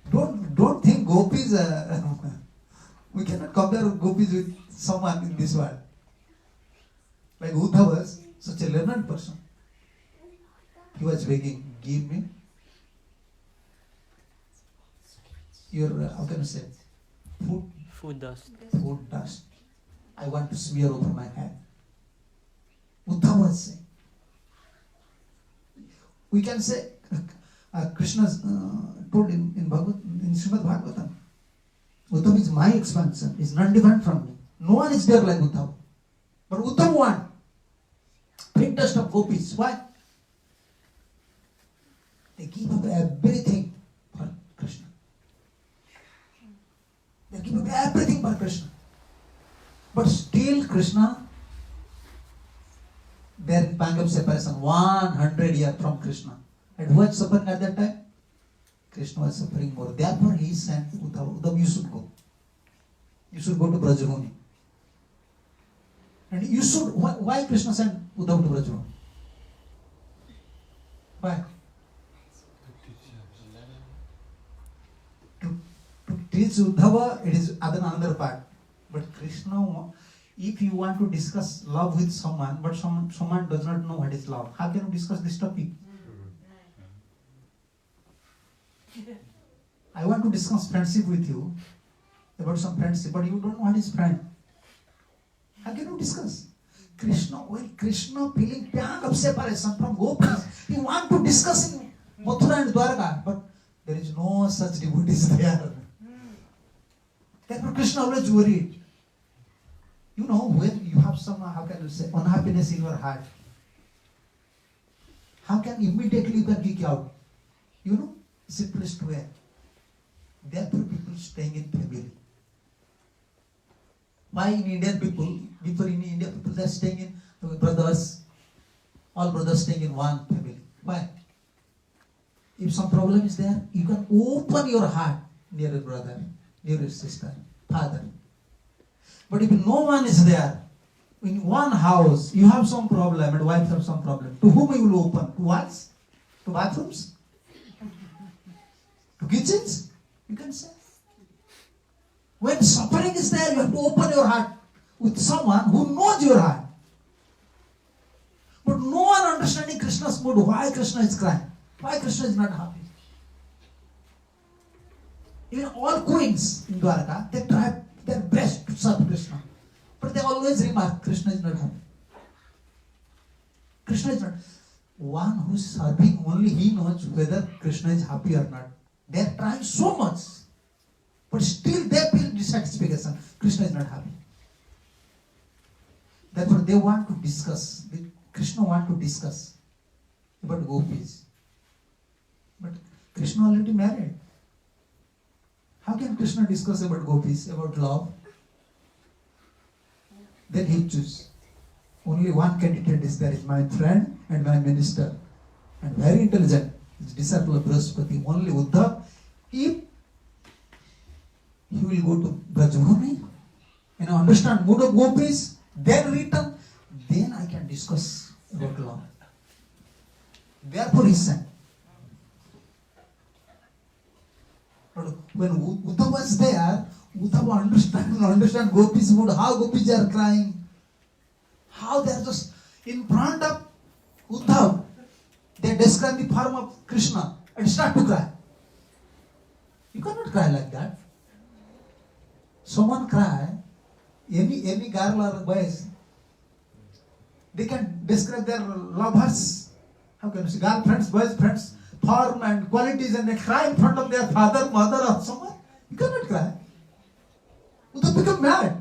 Don't think gopis. We cannot compare gopis with someone in this world. Like Uddhava was such a learned person. He was begging, give me your, how can I say, Food dust. Food dust. I want to smear over my head. Uddhava was saying. We can say, Krishna told in Srimad Bhagavatam, Uddhava is my expansion, is not different from me. No one is there like Uddhava. But Uddhava want pink dust of gopis. Why? They give up everything for Krishna. They give up everything for Krishna. But still Krishna, there in pang of separation, 100 years from Krishna. And who was suffering at that time? Krishna was suffering more. Therefore he sent Uddhava. Uddhava, you should go. You should go to Brajavani. And you should, why Krishna sent Uddhava to Brajavani? Why? To teach Uddhava, it is another part. But Krishna, if you want to discuss love with someone, but someone does not know what is love, how can you discuss this topic? I want to discuss friendship with you, about some friendship, but you don't know what is friend. How can you discuss? Krishna, well, Krishna feeling pang of separation from gopis, he want to discuss in Mathura and Dwarka, but there is no such devotees there. Therefore Krishna always worried. You know, when you have some, how can you say, unhappiness in your heart, how can immediately you can kick out? You know, simplest way. Therefore people staying in family. Why in Indian people, before in India people they are staying in brothers, all brothers staying in one family. Why? If some problem is there, you can open your heart near your brother, near your sister, father. But if no one is there, in one house, you have some problem and wife have some problem, to whom you will open? To what? To bathrooms? To kitchens? You can say. When suffering is there, you have to open your heart with someone who knows your heart. But no one understanding Krishna's mood, why Krishna is crying, why Krishna is not happy. Even all queens in Dwarka, they try their best to serve Krishna. But they always remark, Krishna is not happy. Krishna is not. one who's serving, only he knows whether Krishna is happy or not. They are trying so much, but still they feel dissatisfaction. Krishna is not happy. Therefore, they want to discuss. Krishna want to discuss about gopis. But Krishna already married. How can Krishna discuss about gopis, about love? Then he choose. Only one candidate is there, is my friend and my minister. And very intelligent. His disciple of Brihaspati. Only Uddhav. If he will go to Brajbhumi and understand mood of gopis, then return, then I can discuss about love. Therefore he sent. But when Uddhav was there, Uddhav understand gopis mood, how gopis are crying, how they are just in front of Uddhav. They describe the form of Krishna and start to cry. You cannot cry like that. Someone cry, any girl or boys, they can describe their lovers, how can you say, girlfriends, boyfriends, form and qualities, and they cry in front of their father, mother, or someone. You cannot cry. Uddhav become mad.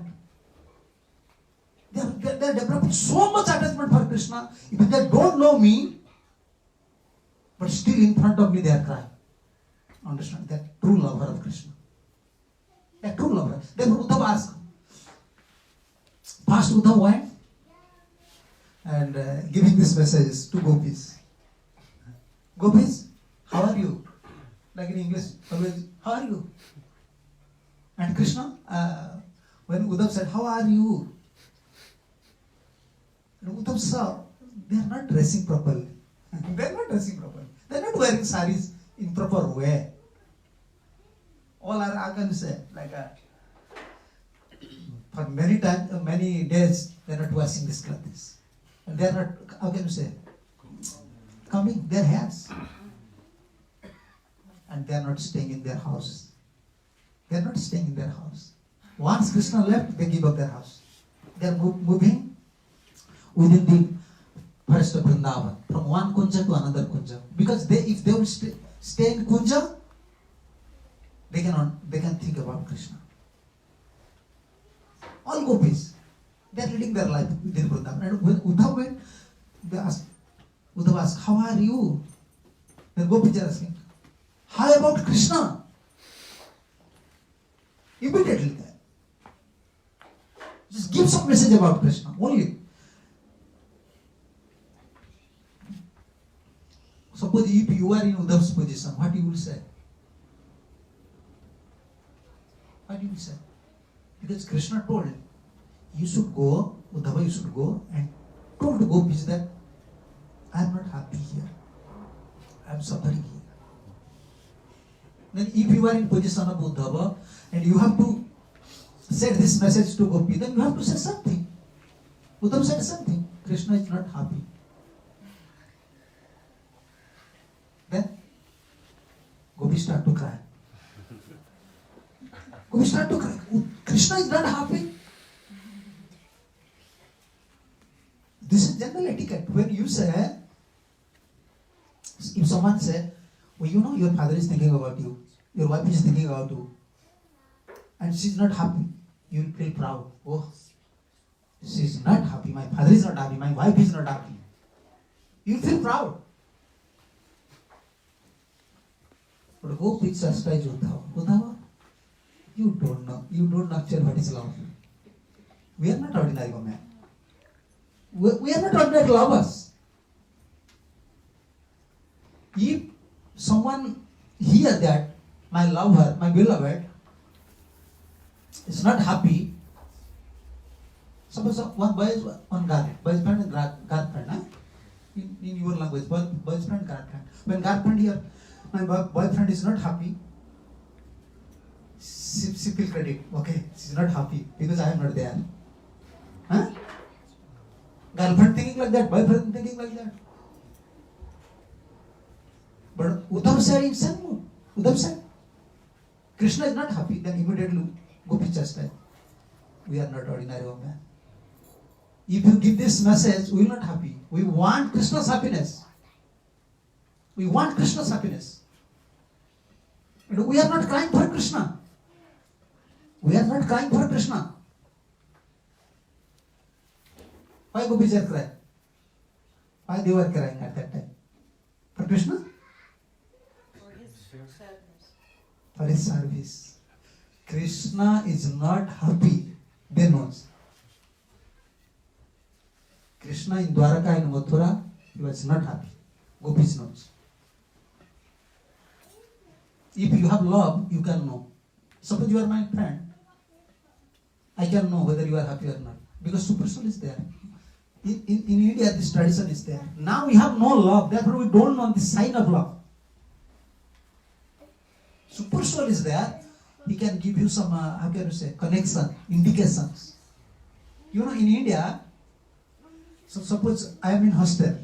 They are developing so much attachment for Krishna. Even they don't know me, but still in front of me they are crying. Understand that true lover of Krishna. A true lover. Therefore Uddhav asked. First Uddhav went and giving this message to gopis. Gopis, how are you? Like in English, always, how are you? And Krishna, when Uddhav said, how are you? And Uddhav saw, they are not dressing properly. They are not dressing properly. They are not wearing saris in proper way. All are, I can say, like for many times, many days, they are not washing these clothes. And they are not, how can you say, combing their hairs. And they are not staying in their house. They are not staying in their house. Once Krishna left, they give up their house. They are moving within the forest of Vrindavan, from one kunja to another kunja. Because if they will stay in kunja, they can think about Krishna. All gopis, they are leading their life within Vrindavan. And when Uddhav went, Uddhav asked, how are you? Then gopis are asking, how about Krishna? Immediately there. Just give some message about Krishna, only. Suppose if you are in Uddhav's position, what you will say? What you will say? Because Krishna told, you should go, Uddhava, you should go and told the gopis that I am not happy here. I am suffering here. Then if you are in position of Uddhava and you have to say this message to gopi, then you have to say something. Uddhava said something. Krishna is not happy. Then gopi start to cry. Gopi start to cry. Krishna is not happy. This is general etiquette. When you say, if someone say, well, you know your father is thinking about you, your wife is thinking about you, and she is not happy, you will feel proud. Oh, she is not happy, my father is not happy, my wife is not happy. You will feel proud. But go preach chastise Uddhava. Uddhava, you don't know actually what is love. We are not ordinary women. We are not ordinary lovers. If someone hear that my lover, my beloved, is not happy, suppose one boy is on boyfriend and girlfriend, huh? in your language, boyfriend, girlfriend. When girlfriend here, my boyfriend is not happy, she feel credit. Okay, she is not happy because I am not there. Huh? Girlfriend thinking like that, boyfriend thinking like that. But Uddhav said in same mood. Uddhav said, Krishna is not happy, then immediately gopi chastised. We are not ordinary women. If you give this message, we are not happy. We want Krishna's happiness. We want Krishna's happiness. And we are not crying for Krishna. We are not crying for Krishna. Why gopis are crying? Why they were crying at that time? For Krishna? For his service. Krishna is not happy. They knows. Krishna in Dwaraka and Mathura, he was not happy. Gopis knows. If you have love, you can know. Suppose you are my friend, I can know whether you are happy or not. Because super soul is there. In India, this tradition is there. Now we have no love, therefore we don't know the sign of love. Super soul is there. He can give you some, how can you say, connection, indications. You know, in India, so suppose I am in hostel.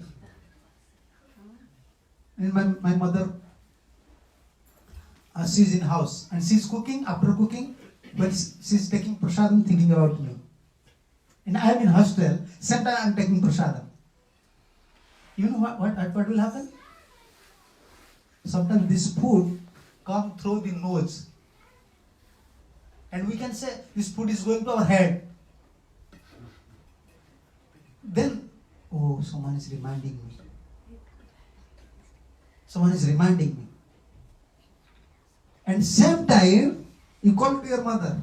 And my mother, she's in house and she's cooking. After cooking, but she's taking prasadam, thinking about me. And I am in hostel, same time I am taking prasadam. You know what will happen? Sometimes this food come through the nose. And we can say this food is going to our head. Then, oh, someone is reminding me. Someone is reminding me. And same time, you call to your mother.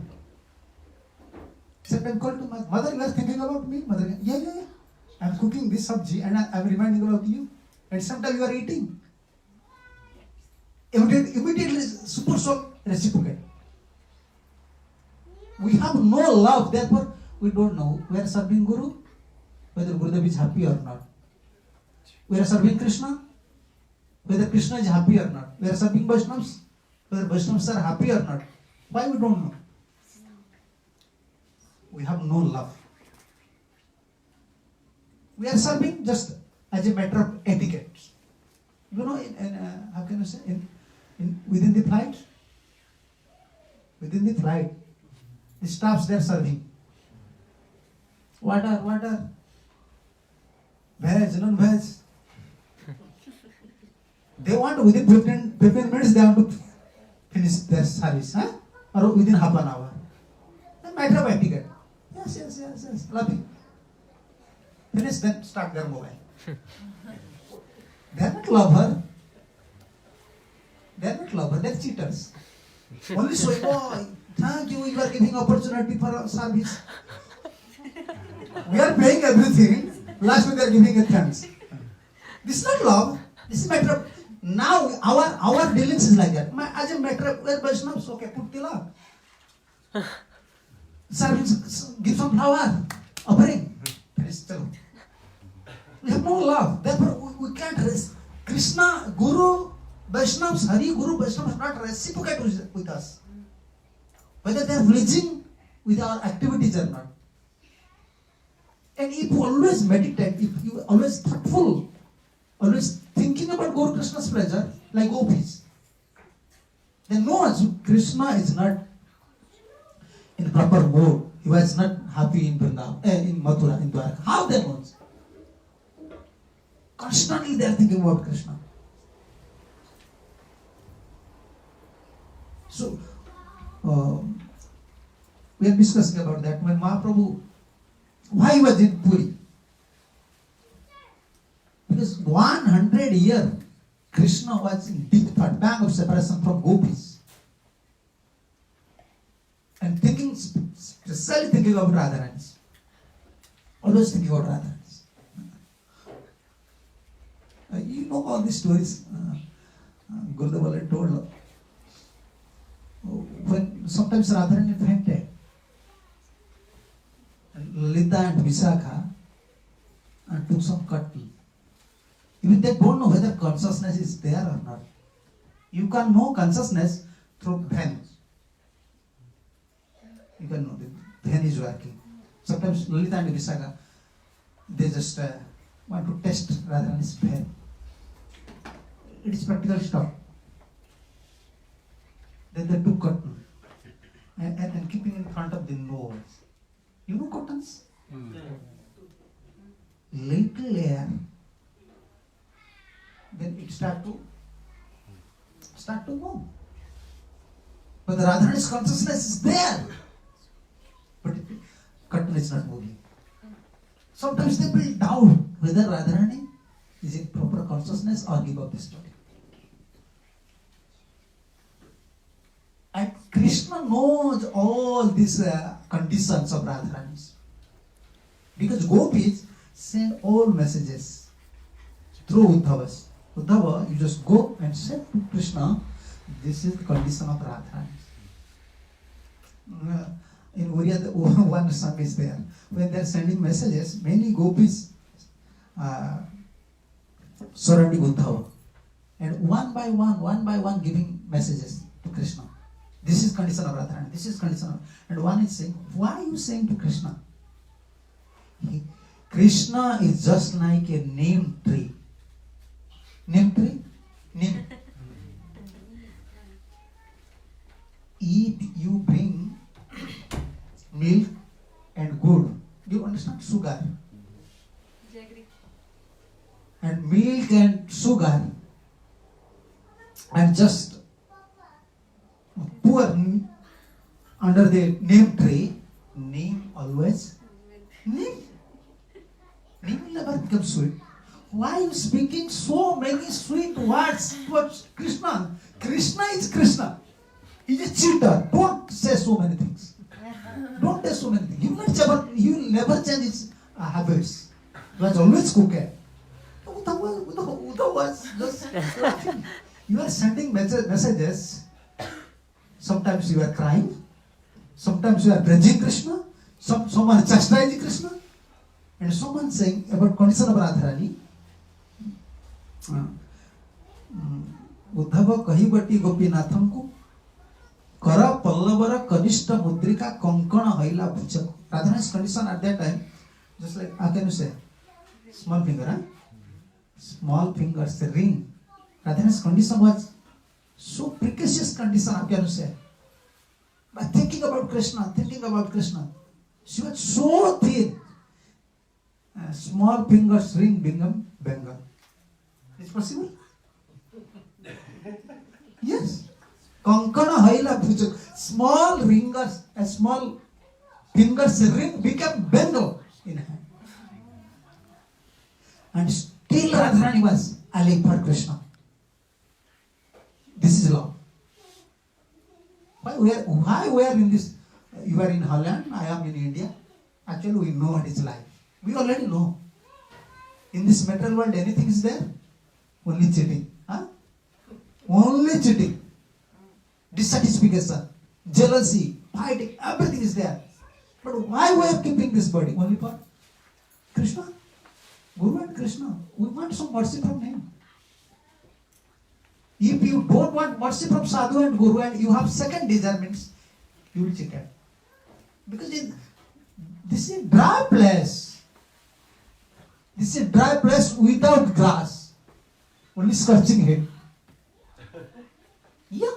Same time, call to mother. Mother, you are thinking about me? Mother, yeah. I am cooking this sabji and I am reminding about you. And sometimes you are eating. Immediately, super soul reciprocate. We have no love, therefore we don't know. We are serving Guru, whether Gurudev is happy or not. We are serving Krishna, whether Krishna is happy or not. We are serving Vaishnavas, whether Vaishnavas are happy or not. Why we don't know? We have no love. We are serving just as a matter of etiquette. You know, how can I say, within the flight, the staffs they are serving. Water. Veg, non-veg. They want within 15 minutes they want to finish their service, huh? Or within half an hour. A matter of etiquette. Yes. Lovely. Finish, then start their mobile. They are not lover. They are cheaters. Only showing, oh, thank you are giving opportunity for service. We are paying everything. Last we are giving a thanks. This is not love. This is matter of, now our dealings is like that. As a matter of, where Vaishnavas, okay, put tilak. Service, give some flower, offering. Finish, chalo. We have no love. Therefore, we can't rest. Krishna, Guru, Vaishnavas, Hari, Guru, Vaishnavas not reciprocate with us. Whether they are pleasing with our activities or not. And if you always meditate, if you always thoughtful, always thinking about Guru Krishna's pleasure, like gopis, then no, Krishna is not in proper mood. He was not happy in Vrindavan, in Mathura, in Dwaraka. How they know? Constantly they are thinking about Krishna. So, we are discussing about that when Mahaprabhu, why he was in Puri? Because 100 years Krishna was in deep thought, bang of separation from gopis. And thinking, especially thinking of Radharani. Always thinking about Radharani. You know all these stories. Gurudev already told. When sometimes Radharani fainted, Lalita and Visakha took some cotton. Even they don't know whether consciousness is there or not. You can know consciousness through veins. You can know the vein is working. Sometimes Lalita and Visakha, they just want to test Radharani's vein. It is practical stuff. Then they took cotton and keeping in front of the nose. You know cottons? Little air, then it start to move. But the Radharani's consciousness is there. But curtain is not moving. Sometimes they will doubt whether Radharani is in proper consciousness or give up this body. And Krishna knows all these conditions of Radharani's. Because gopis send all messages through Uddhavas. Uddhava, you just go and say to Krishna, this is the condition of Radharani. In Uriya, one song is there. When they are sending messages, many gopis surrounding Uddhava. And one by one giving messages to Krishna. This is condition of Radharani, this is condition of... And one is saying, why are you saying to Krishna? Krishna is just like a neem tree. Neem tree? Neem. You bring milk and good. Do you understand? Sugar. And milk and sugar. And just pour under the neem tree. Neem always. Neem. Neem will never become sweet. Why are you speaking so many sweet words towards Krishna? Krishna is Krishna. He's a cheater. Don't say so many things. Don't say so many things. You will never change his habits. He was always cooking. Uddhava was just laughing. You are sending messages. Sometimes you are crying. Sometimes you are praising Krishna. Someone chastising Krishna. And someone saying about condition of Radharani. Uddhava kahibati gopinathamku kara pallavara kanishta mudrika konkana haila bhujaku. Radharani's condition at that time, just like, how can you say? Small finger, huh? Small fingers, the ring. Radharani's condition was so precocious condition, how can you say? By thinking about Krishna, she was so thin. Small fingers ring become Bengal. Is possible? Yes. Konkana haila bhujak. Small fingers, a small fingers ring became Bengal in hand. And still Radharani was alive for Krishna. This is love. Why we are in this? You are in Holland, I am in India. Actually, we know what is life. We already know. In this material world, anything is there? Only cheating. Huh? Only cheating. Dissatisfaction, jealousy, fighting, everything is there. But why we are keeping this body? Only for Krishna. Guru and Krishna. We want some mercy from him. If you don't want mercy from Sadhu and Guru and you have second desire, means you will cheat. Because this is a dry place. This is a dry place without grass. Only scorching head. Yeah.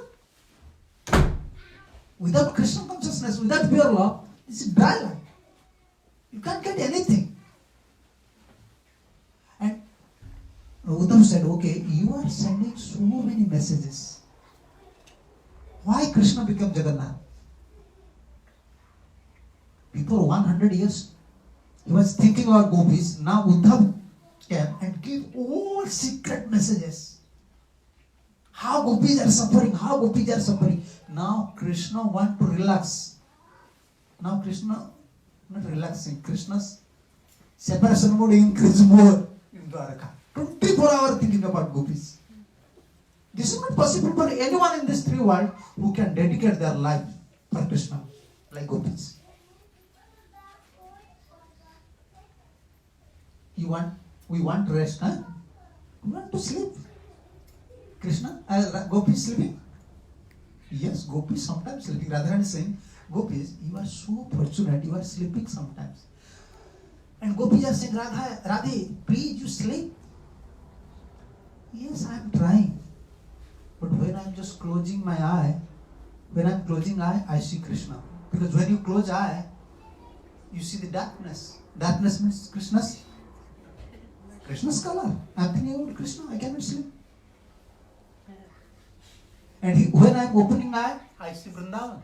Without Krishna consciousness, without pure love, this is dry life. You can't get anything. And Uddhava said, okay, you are sending so many messages. Why Krishna became Jagannath? Before 100 years, he was thinking about gopis. Now Uddhava came and gave all secret messages. How gopis are suffering, Now Krishna want to relax. Now Krishna not relaxing. Krishna's separation mode increase more in Dwaraka. 24 hours thinking about gopis. This is not possible for anyone in this three world who can dedicate their life for Krishna like gopis. We want rest, huh? We want to sleep. Krishna, gopis sleeping? Yes, gopis sometimes sleeping. Radharani is saying, gopis, you are so fortunate, you are sleeping sometimes. And gopis are saying, Radhe, please you sleep. Yes, I am trying. But when I am just closing my eye, I see Krishna. Because when you close eye, you see the darkness. Darkness means Krishna's color. I am thinking about Krishna, I cannot sleep. And when I am opening eye, I see Vrindavan.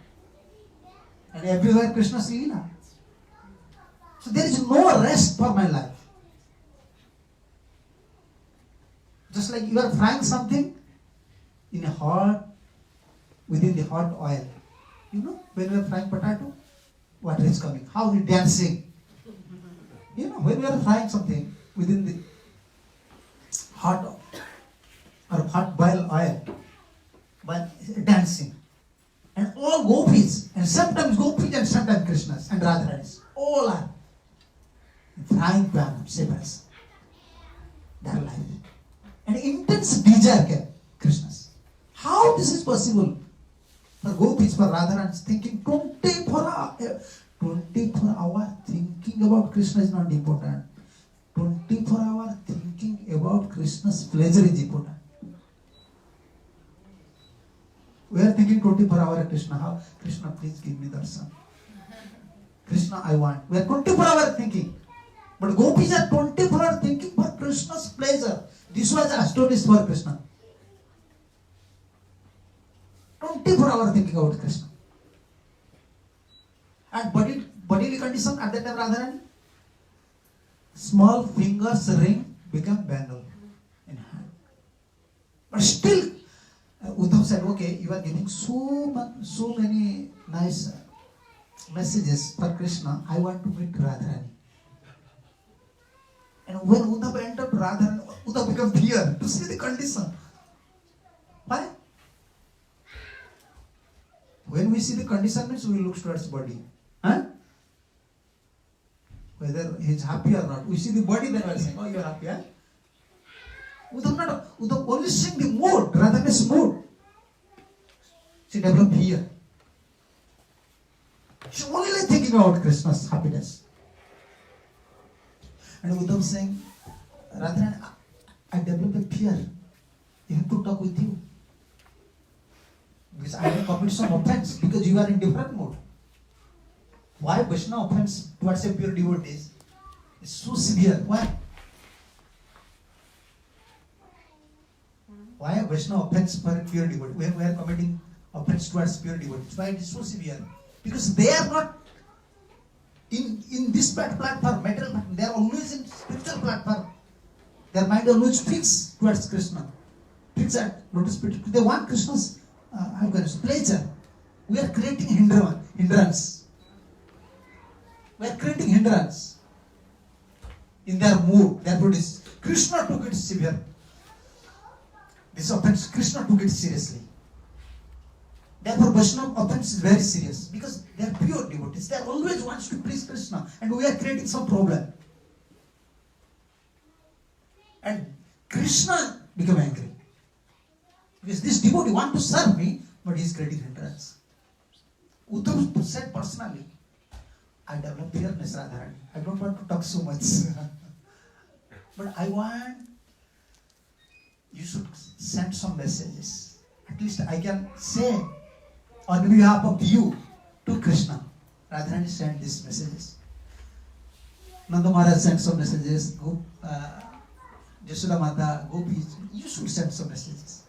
And everywhere Krishna's Leela. So there is no rest for my life. Just like you are frying something in a hot, within the hot oil. You know, when you are frying potato, water is coming. How we dancing. You know, when we are frying something within the hot or hot boiled oil, but dancing. And all gopis, and sometimes gopis and sometimes Krishnas and Radharani's, all are frying pan, same as their life. And intense desire came, Krishnas. How this is possible? For gopis, for Radharani's, thinking 24 hours thinking about Krishna is not important. 24 hours thinking about Krishna's pleasure is important. We are thinking 24 hours Krishna. How? Krishna, please give me darshan. Krishna, I want. We are 24 hours thinking. But gopis are 24 hours thinking for Krishna's pleasure. This was astonished for Krishna. 24 hours thinking about Krishna. And bodily condition at that time, Radharani, small fingers ring become bangle in hand. But still, Uddhav said, okay, you are giving so many nice messages for Krishna. I want to meet Radharani. And when Uddhav entered Radharani, Uddhav became fear to see the condition. Why? When we see the condition means we look towards body. Huh? Whether he is happy or not. We see the body, then we are saying, oh, you are happy, huh? Uddhav only seeing the mood, Radharani's mood. She developed fear. She only thinking about Krishna's happiness. And Uddhav saying, Radharani, I developed a fear. Even to talk with you. Because I may commit some offense because you are in different mood. Why Vaishnava offense towards a pure devotee is so severe? Why? Why Vaishnava offense for a pure devotee? When we are committing offense towards pure devotees, why it is so severe? Because they are not in this platform, material platform. They are always in spiritual platform. Their mind always fixed towards Krishna. Fixed at lotus feet. They want Krishna's pleasure. We are creating hindrance. We are creating hindrance in their mood. Therefore, Krishna took it severe. This offense, Krishna took it seriously. Therefore, Vaishnava offense is very serious because they are pure devotees. They always wants to please Krishna, and we are creating some problem. And Krishna became angry because this devotee wants to serve me, but he is creating hindrance. Uddhav said personally, I developed fearness, Radharani. I don't want to talk so much. But I want you should send some messages. At least I can say on behalf of you to Krishna. Radharani sent these messages. Nanda Maharaj sent some messages. Yashoda Mata, Gopis, you should send some messages.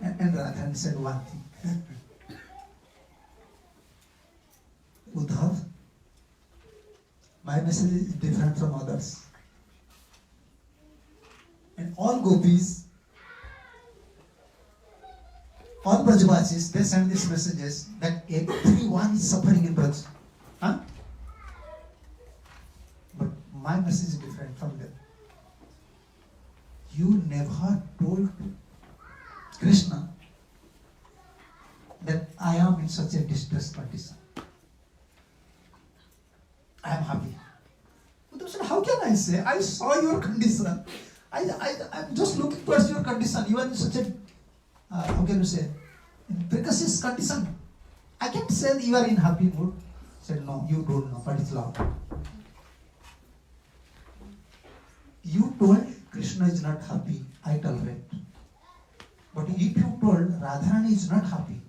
And Radharani said one thing. Uddhav, my message is different from others. And all gopis, all Brajavasis, they send these messages that everyone is suffering in Braj. Huh? But my message is different from them. You never told Krishna that I am in such a distressed condition. I am happy. Uddhav said, how can I say? I saw your condition. I'm just looking towards your condition. You are in such a, how can you say, in precocious condition. I can't say that you are in happy mood. He said, no, you don't know, but it's loud. You told Krishna is not happy, I tolerate. But if you told Radharani is not happy,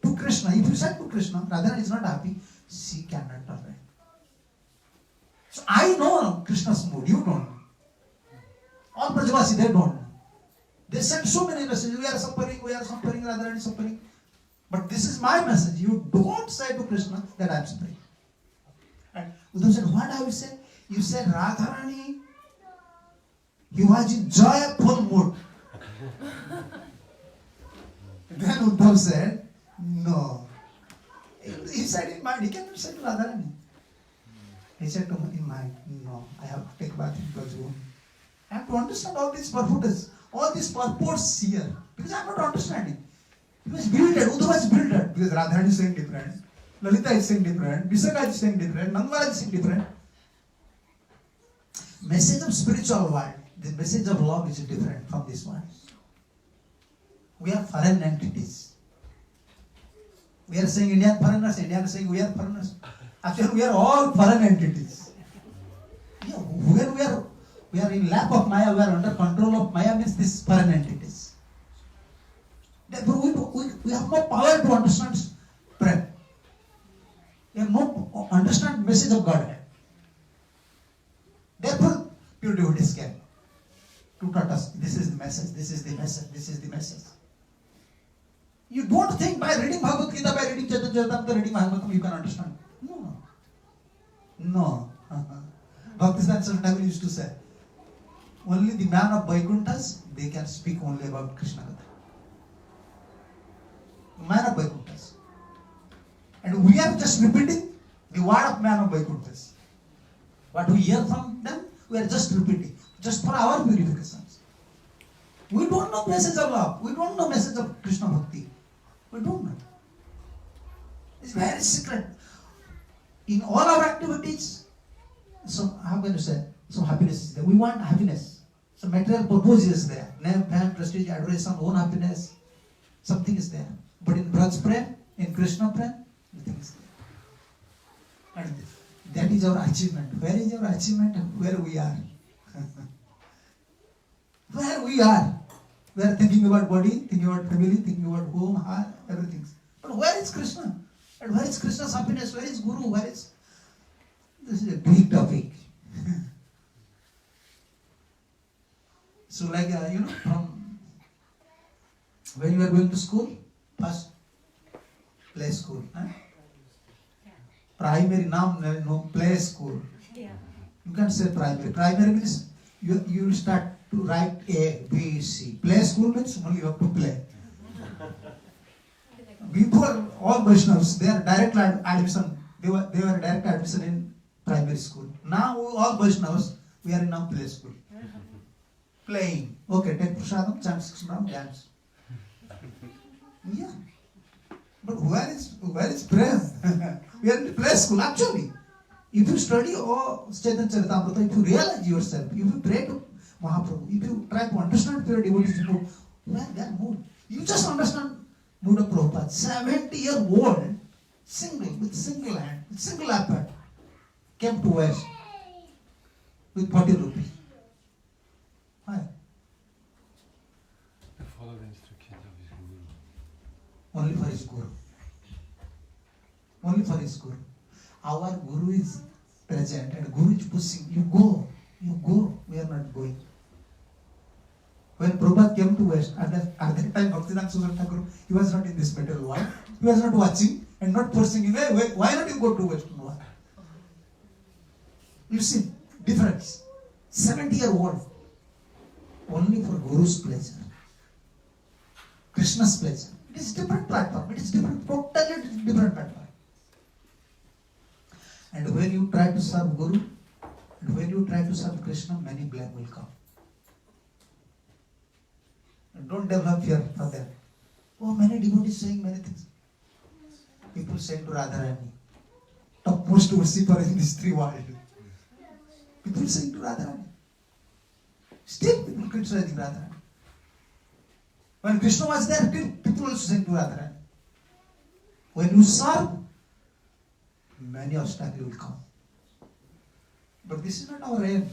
to Krishna, if you said to Krishna, Radharani is not happy, she cannot tolerate. So I know Krishna's mood, you don't know. All Brajavasi, they don't know. They sent so many messages. We are suffering, Radharani suffering. But this is my message. You don't say to Krishna that I am suffering. And Uddhav said, what I will say? You said Radharani, he was in joyful mood. Then Uddhav said, no. He said in mind, he cannot say to Radharani. He said to me in mind, no, I have to take bath in Brajavani. I have to understand all these purports, all these purports here. Because I am not understanding. He was bewildered, Uddhav was bewildered. Because Radharani is saying different, Lalita is saying different, Visakha is saying different, Nandwara is saying different. Message of spiritual world, the message of love is different from this one. We are foreign entities. We are saying Indian foreigners, Indian is saying we are foreigners. Actually, we are all foreign entities. Yeah, when we are in lap of Maya, we are under control of Maya, means these foreign entities. Therefore, we have no power to understand prayer. We have no understand message of God. Therefore, pure devotees came to taught us. This is the message. This is the message. This is the message. You don't think by reading Bhagavad Gita, by reading Chaitanya Charitamrita, reading Bhagavatam, you can understand. No. No. Bhaktisiddhanta Saraswati Thakur used to say, only the man of Vaikunthas, they can speak only about Krishna Katha. Man of Vaikunthas. And we are just repeating the word of man of Vaikunthas. What we hear from them, we are just repeating, just for our purifications. We don't know message of love. We don't know message of Krishna Bhakti. We don't know. It's very secret. In all our activities, so how can you say, some happiness is there. We want happiness. Some material purpose is there. Name, fame, prestige, adoration, own happiness. Something is there. But in Braj Prem, in Krishna Prem, nothing is there. And that is our achievement. Where is our achievement? Where we are. Where we are. We are thinking about body, thinking about family, thinking about home, heart, everything. But where is Krishna? And where is Krishna's happiness? Where is Guru? Where is... This is a big topic. So like, from when you are going to school, first play school. Primary, no, play school. You can't say primary. Primary means you will start to write A, B, C. Play school means only you have to play. Before all Vaishnavas, they are direct admission. They were direct admission in primary school. Now all Vaishnavas, we are in now play school. Playing. Okay, take prasadam, chant 6 rounds, dance. Yeah. But where is prayer? We are in the play school. Actually, if you study Chaitanya Charitamrita, if you realize yourself, if you pray to Mahaprabhu, if you try to understand pure devotees mood, where they are mood, you just understand mood of Prabhupada. 70-year-old, with single hand, with single effort, came to West with 40 rupees. Why? To follow the instructions of his guru. Only for his guru. Only for his guru. Our guru is present and guru is pushing. You go. We are not going. When Prabhupada came to West, at that time Bhaktisiddhanta Saraswati Thakur, he was not in this material world. He was not watching and not forcing him. Hey, why not you go to Western world? You see, difference. 70-year-old. Only for Guru's pleasure. Krishna's pleasure. It is different platform. It is different, totally different platform. And when you try to serve Guru, and when you try to serve Krishna, many blame will come. And don't develop fear for them. Oh, many devotees saying many things. People saying to Radharani, topmost worshipper in this three world. People saying to Radharani. Still people criticizing Radharani. When Krishna was there, people also saying to Radharani. When you serve, many obstacles will come. But this is not our aim.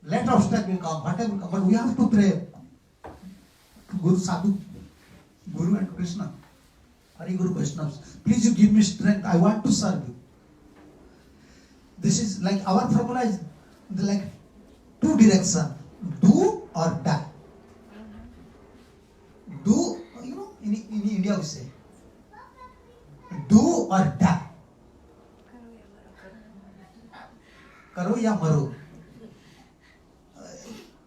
Let obstacle come, whatever will come. But we have to pray to Guru Sadhu, Guru and Krishna. Hari Guru Vaishnavas. Please you give me strength. I want to serve you. This is like our formula is like two directions. Do or die. Do, in India we say, do or die. Karo ya maro.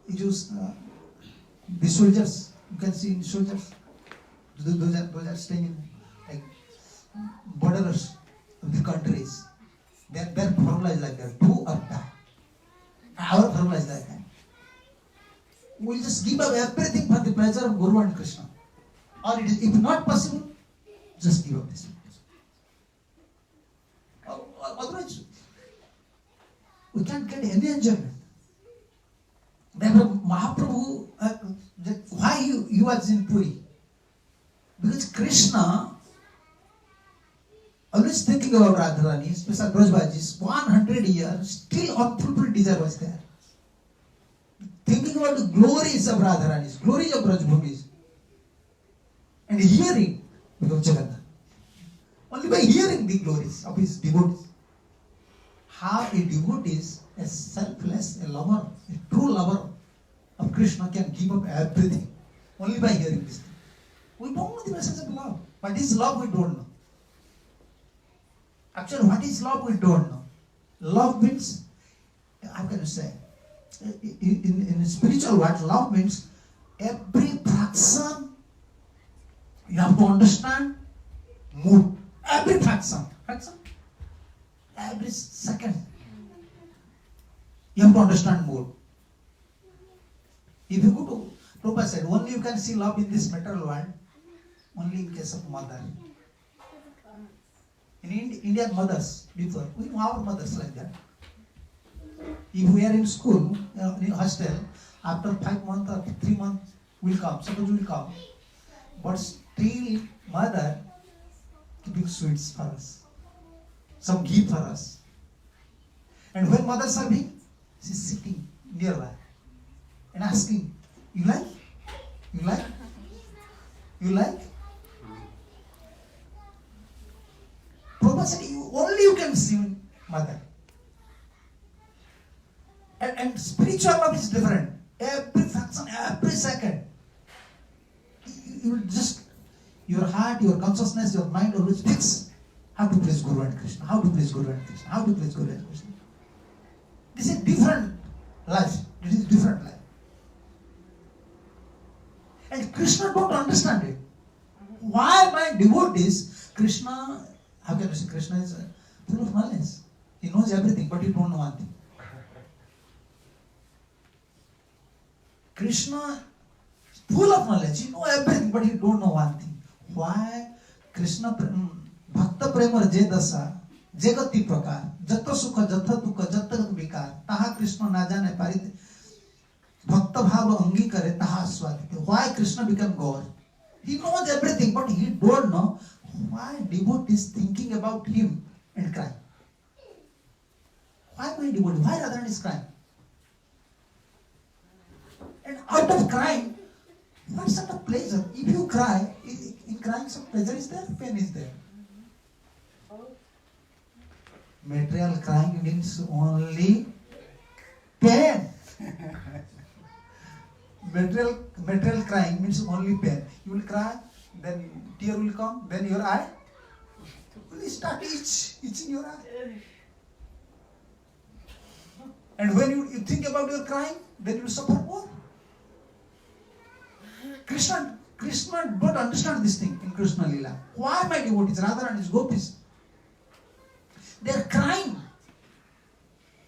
The soldiers, you can see the soldiers, those are staying in like borders of the countries. Their formula is like that, do or die. Our formula is like that. We'll just give up everything for the pleasure of Guru and Krishna. Or it is, if not possible, just give up this. Otherwise, we can't get any enjoyment. Therefore, Mahaprabhu, why he was in Puri? Because Krishna always thinking about Radharani, especially Brajbajis, 100 years, still unfulfilled desire was there. Thinking about the glories of Radharani's, glories of Brajbhumis, and hearing because Jagannath. Only by hearing the glories of his devotees. How a devotee is a selfless, a lover, a true lover of Krishna can give up everything only by hearing this thing. We don't know the message of love. What is love? We don't know. Actually, what is love? We don't know. Love means, how can I say? In spiritual words, love means every fraction you have to understand mood. Every fraction. Every second. You have to understand mood. If you go to, Prabhupada said, only you can see love in this material world, only in case of mother. In Indian mothers, before, we know our mothers like that. If we are in school, in hostel, after 5 months or 3 months, will come, suppose will come. But still, mother keeping sweets for us. Some gift for us. And when mother serving, she's sitting nearby and asking, you like? You like? You like? Prabhupada said, only you can see mother. And spiritual love is different. Every fraction, every second. You just, your heart, your consciousness, your mind always fix how to please Guru and Krishna, how to please Guru and Krishna, how to please Guru and Krishna. This is different life. It is different life. And Krishna don't understand it. Why my devotees, Krishna, how can I say, Krishna is full of knowledge. He knows everything, but he don't know one thing. Krishna is full of knowledge. He knows everything, but he don't know one thing. Why? Krishna, Bhakta Prema Je Dasa, Jagati Prakar, Jata Sukha, Jata Dukha, Jata Vikar, Taha Krishna na jane parit, Bhakta Bhava Angi Kare, Taha Swadite. Why Krishna became God? He knows everything, but he don't know why devotees thinking about him and crying. Why my devotee? Why Radharani is crying? And out of crying, what sort of pleasure? If you cry, in crying some pleasure is there, pain is there. Material crying means only pain. Material crying means only pain. You will cry, then tear will come, then your eye will start itching your eye. And when you think about your crying, then you will suffer more. Krishna don't understand this thing in Krishna Lila. Why my devotees, Radharani and his gopis? They are crying.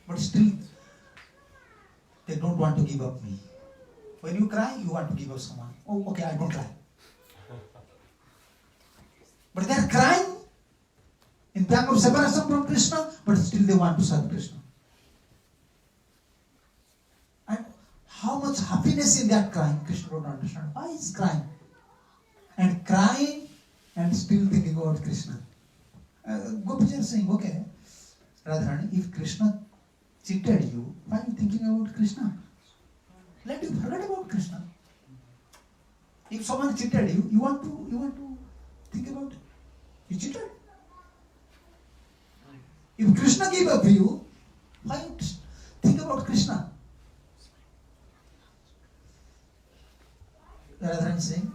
But still, they don't want to give up me. When you cry, you want to give up someone. Oh, okay, I don't cry. But they are crying in time of separation from Krishna, but still they want to serve Krishna. And how much happiness in that crying, Krishna don't understand. Why is crying? And crying and still thinking about Krishna. Gopis are saying, okay, Radharani, if Krishna cheated you, why are you thinking about Krishna? Let you forget about Krishna. If someone cheated you, you want to think about it. You cheated. If Krishna gave up you, why you think about Krishna? Radharani is saying,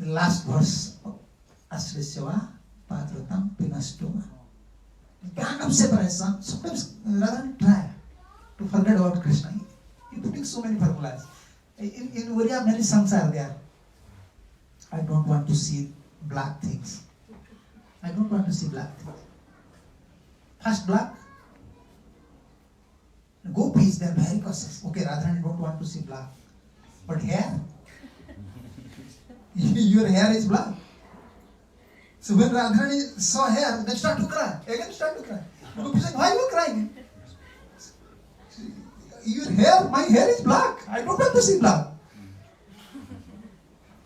The last verse, Asrisya Patratam Pinastuma. Can't come separate. Sometimes rather than try to forget about Krishna. You're putting so many formulas. In Oriya, many songs are there. I don't want to see black things. I don't want to see black things. First black. Gopis, they are very cautious. Okay, Radharani don't want to see black. But hair? Your hair is black. So when Radharani saw hair, they start to cry. Again start to cry. Gopi said, why are you crying? Your hair, my hair is black. I don't want to see black.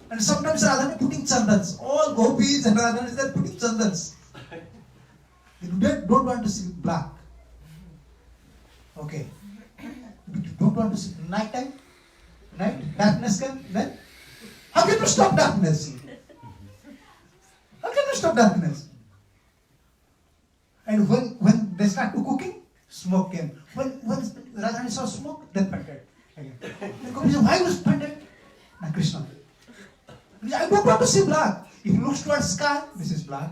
And sometimes Radharani putting chandans. All gopis and Radharani they are putting chandans. They don't want to see black. Okay. Don't want to see night time? Night? Darkness can then? How can you stop darkness? How can you stop darkness? And when they start to cooking, smoke came. When Radharani saw smoke, then fainted again. The Gopi said, why you fainted? And Krishna. I don't want to see black. If you look towards sky, this is black.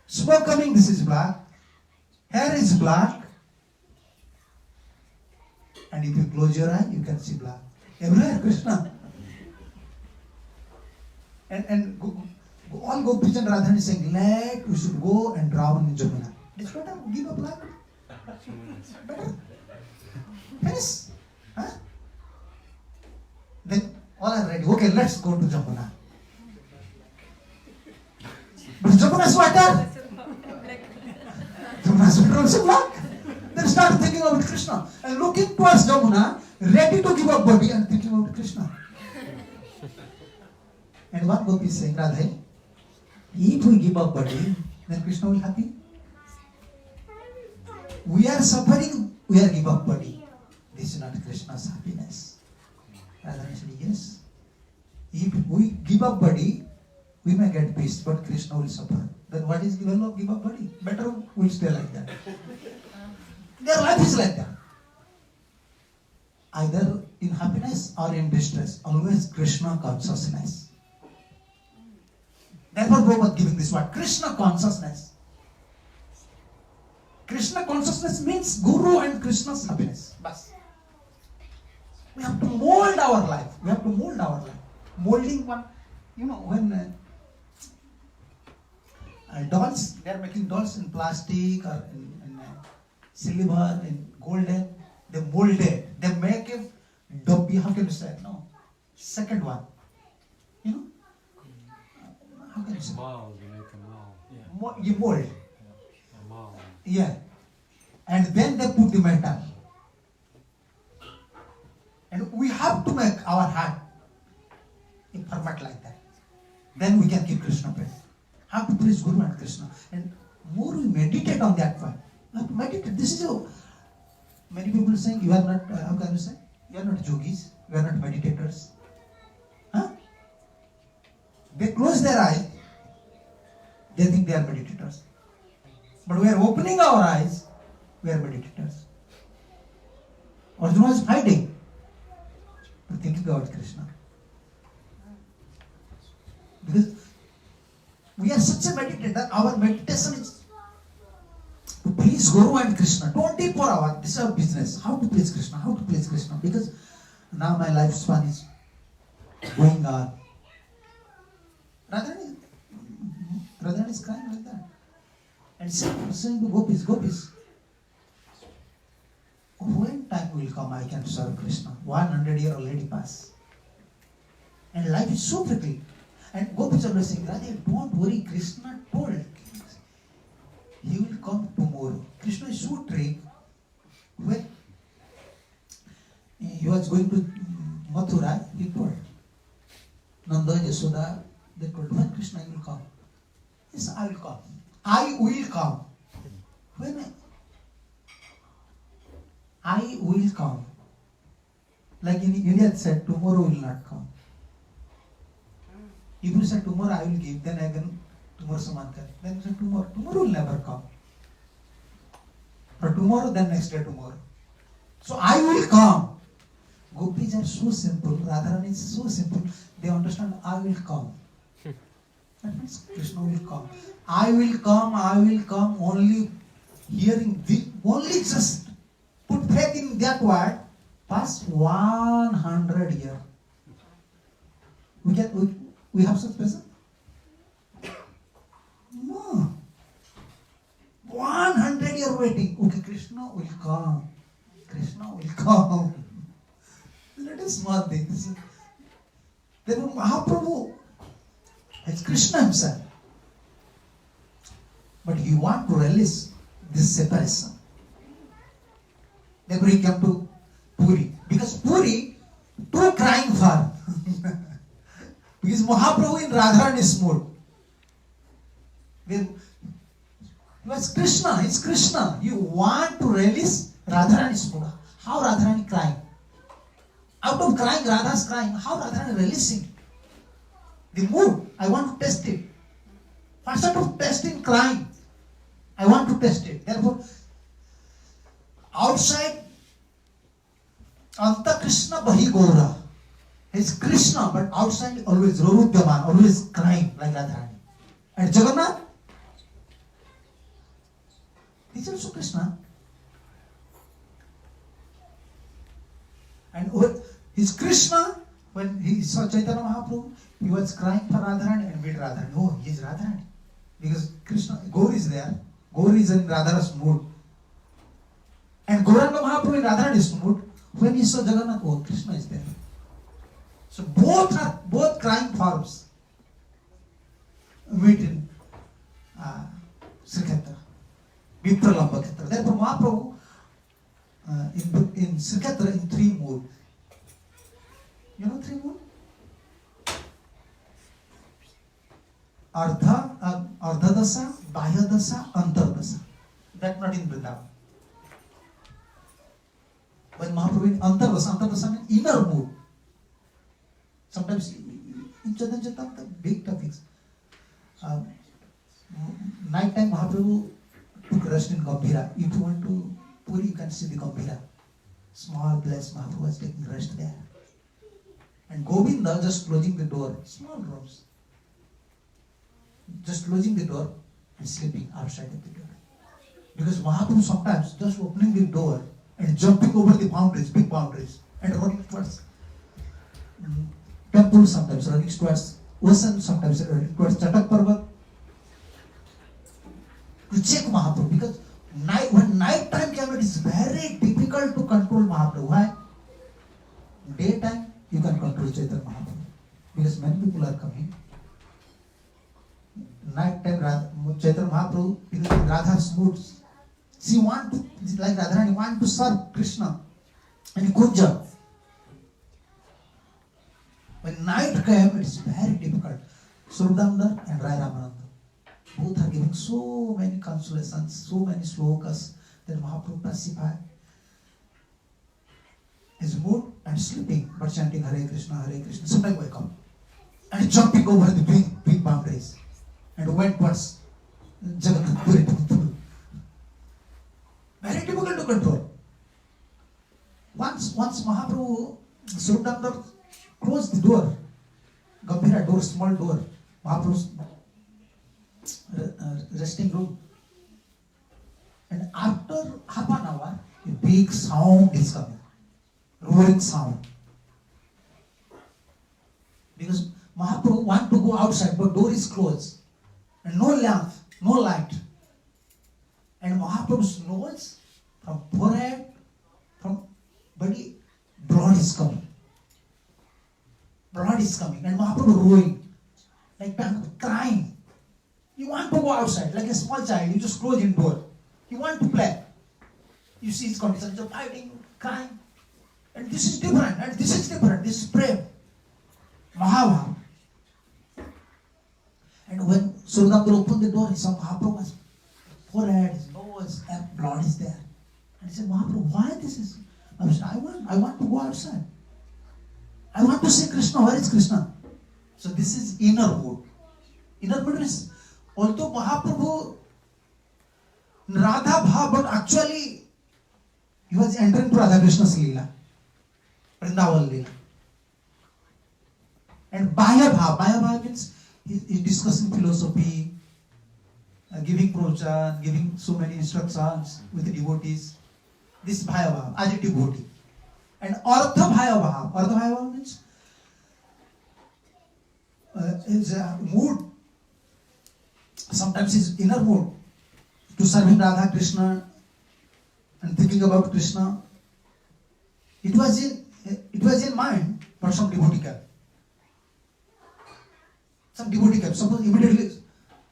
Smoke coming, this is black. Hair is black. And if you close your eye, you can see black. Everywhere Krishna. And all Gopis and Radharani saying, we should go and drown in Jamuna. It's better, give a black. Better. Finish. Huh? Then all are ready. Okay, let's go to Jamuna. But Jamuna's water. Jamuna's water also black. Then start thinking about Krishna. And looking towards Jamuna, ready to give up body and thinking about Krishna. And one Gopi is saying, Radha, if we give up body, then Krishna will be happy. We are suffering, we are give up body. This is not Krishna's happiness. Radha said, yes. If we give up body, we may get peace, but Krishna will suffer. Then what is the value of give up body? Better we'll stay like that. Their life is like that. Either in happiness or in distress. Always Krishna consciousness. Therefore, Prabhupada giving this word, Krishna consciousness. Krishna consciousness means Guru and Krishna's happiness. Bas. We have to mold our life. We have to mold our life. Molding one, when dolls, they are making dolls in plastic or in silver, in golden. They mold it. They make a dopey, how can you say? No. Second one. How can you say? Mold, you make a mold. You mold. A mold. Yeah. And then they put the metal. And we have to make our heart in format like that. Then we can keep Krishna present. Have to praise Guru and Krishna. And more we meditate on that one. You have to meditate. This is many people saying you are not, how can you say? You are not yogis. You are not meditators. Huh? They close their eyes. They think they are meditators. But we are opening our eyes. We are meditators. Arjuna is fighting. But thinking about Krishna. Because we are such a meditator, our meditation is to please Guru and Krishna. 24 hours, this is our business. How to please Krishna, how to please Krishna. Because now my lifespan is going on. Radharani is crying like that. And saying to Gopis, when time will come I can serve Krishna? 100 years already passed. And life is so fickle. And Gopis always saying, Radha, don't worry, Krishna told. He will come tomorrow. Krishna is so trick. When he was going to Mathura, he told. Nanda, Yashoda, they told, when Krishna will come? Yes, I will come. I will come. When I will come. Like in India it said, tomorrow will not come. If you say tomorrow I will give, then again tomorrow someone can. Then you say tomorrow will never come. For tomorrow, then next day tomorrow. So I will come. Gopis are so simple. Radharani is so simple. They understand I will come. That means Krishna will come. I will come, only hearing the, only just put faith in that word, past 100 years. We have such person? No. 100 years waiting. Okay, Krishna will come. Krishna will come. That is small thing. Therefore, Mahaprabhu is Krishna himself. But he want to release this separation. Therefore, he came to Puri. Because Puri, too crying for. Because Mahaprabhu in Radharani's mood. It was Krishna, it's Krishna. You want to release Radharani's mood. How Radharani crying? Out of crying, Radha's crying. How Radharani releasing? The mood, I want to test it. Instead of testing crying, I want to test it. Therefore, outside, Anta Krishna Bahi Gaura. It's Krishna, but outside always Rorudyaman, always crying like Radharani. And Jagannath, he's also Krishna. And he's Krishna. When he saw Chaitanya Mahaprabhu, he was crying for Radharani and made Radharani. Oh, he is Radharani. Because Krishna, Gaur is there. Gaur is in Radhara's mood. And Gauranga Mahaprabhu in Radharani's mood. When he saw Jagannath, oh, Krishna is there. So both crying forms meet in Srikshetra, Vipralamba Kshetra. Therefore, Mahaprabhu in Srikshetra in three moods. You know three moods? Ardha Dasa, Bahya Dasa, Antar Dasa. That not in Vrindavan. When Mahaprabhu in Antar Dasa means inner mood. Sometimes in Chaitanya big topics. Night time Mahaprabhu took rest in Gambhira. If you went to Puri, you can see the Gambhira. Small place, Mahaprabhu was taking rest there. And Govinda just closing the door. Small rooms. Just closing the door and sleeping outside of the door. Because Mahaprabhu sometimes just opening the door and jumping over the boundaries, big boundaries, and running towards temple, sometimes running towards ocean, sometimes running towards Chatak Parvat. To check Mahaprabhu, because when night time came, it is very difficult to control Mahaprabhu. Why? Daytime, you can control Chaitanya Mahaprabhu. Because many people are coming. Night time, Chaitanya Mahaprabhu, because in Radha's moods, she want to, like Radharani, want to serve Krishna and Kunja. When night came, it is very difficult. Surudamdar and Rai Ramananda, both are giving so many consolations, so many slokas that Mahaprabhu pacified his mood and sleeping, but chanting Hare Krishna, Hare Krishna. Sometimes wake up and jumping over the big boundaries and went towards Jagannath Puri. Very difficult to control. Once Mahaprabhu, Surudamdar closed the door, Gambhira door, small door, Mahaprabhu's resting room. And after half an hour, a big sound is coming, roaring sound. Because Mahaprabhu want to go outside, but door is closed. And no lamp, no light. And Mahaprabhu's nose, from forehead, from body, blood is coming. Blood is coming. And Mahaprabhu roaring, like crying. You want to go outside, like a small child, you just close your door. You want to play. You see his condition, just fighting, crying. And this is different, and this is different. This is prem. Mahabharata. And when Surudamdar opened the door, he saw Mahaprabhu's forehead, his nose, and blood is there. And he said, Mahaprabhu, why this is? I said, I want to go outside. I want to see Krishna. Where is Krishna? So this is inner mood. Inner mood is, although Mahaprabhu, Radha Bhav, but actually he was entering to Radha Krishna's Leela, Vrindavan Leela. And Bahya Bhav means He's discussing philosophy, giving pravachan, giving so many instructions with the devotees. This Bhaya Bhav, as a devotee. And Artha Bhaya Bhav. Artha Bhaya Bhav means his mood, sometimes his inner mood, to serving Radha Krishna and thinking about Krishna. It was in mind, but some devotee came. Suppose immediately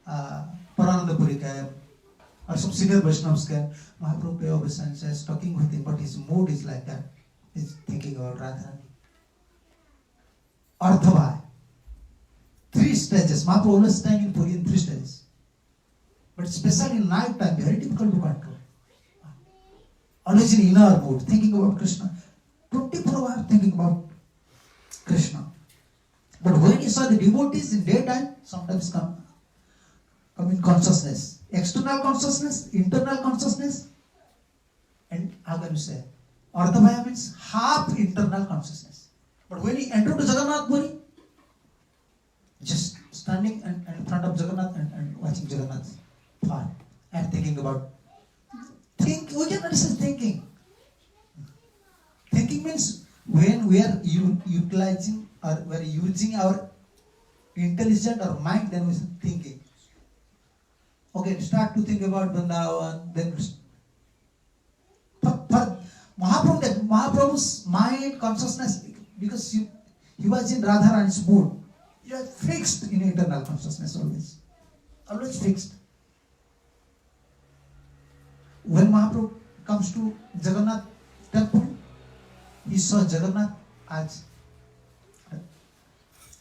Parananda Puri came, or some senior Vaishnavas came. Mahaprabhu pay obeisance, talking with him, but his mood is like that. He's thinking about Radharani. Arthavai. 3 stages. Mahaprabhu always staying in Puri in 3 stages. But especially in night time, very difficult to control. Always in inner mood, thinking about Krishna. 24 hours thinking about Krishna. But when he saw the devotees in daytime, sometimes come in consciousness. External consciousness, internal consciousness, and how can you say? Ardhavaya means half internal consciousness. But when he entered to Jagannath Puri, just standing in front of Jagannath and watching Jagannath far and thinking about. We can understand thinking. Thinking means when we are utilizing or we are using our intelligence or mind, then we are thinking. Okay, start to think about Vrindavan, then for Mahaprabhu's mind, consciousness, because he was in Radharani's mood, he was fixed in internal consciousness always fixed. When Mahaprabhu comes to Jagannath temple, he saw Jagannath as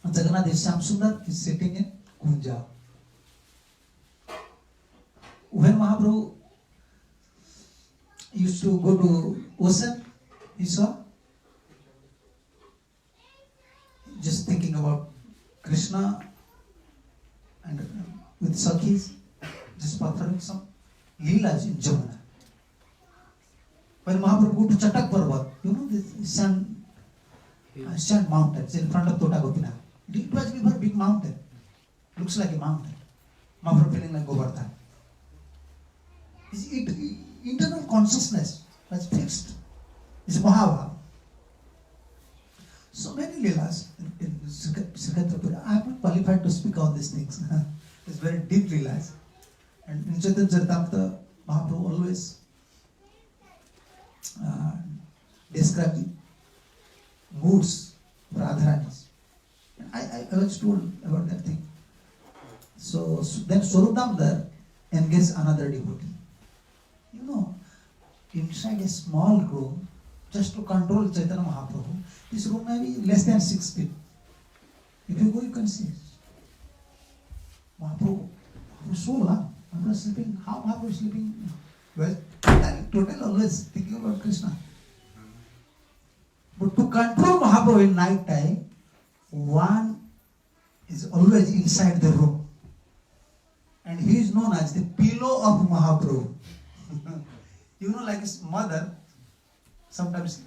Jagannath is Shamsundar is sitting in Kunja. When Mahaprabhu used to go to ocean, he saw just thinking about Krishna and with Sakhis, just performing some Leelas in Jamuna. When Mahaprabhu go to Chatak Parvat, you know this sand mountains in front of Tota Gopinath. It was a very big mountain. Looks like a mountain. Mahaprabhu feeling like Govardhan. Internal consciousness was fixed. It's Mahabharata. So many Leelas in Srikshetra. I am not qualified to speak on these things. It's very deep Leelas. And in Chaitanya Charitamrita, Mahaprabhu always described moods of Radharani's. I was told about that thing. So then Swarup Damodar engaged another devotee. You know, inside a small room, just to control Chaitanya Mahaprabhu, this room may be less than 6 feet. If you go, you can see it. Mahaprabhu was so long. Mahaprabhu sleeping. How Mahaprabhu sleeping? Well, total always thinking about Krishna. But to control Mahaprabhu in night time, one is always inside the room. And he is known as the pillow of Mahaprabhu. You know, like his mother, sometimes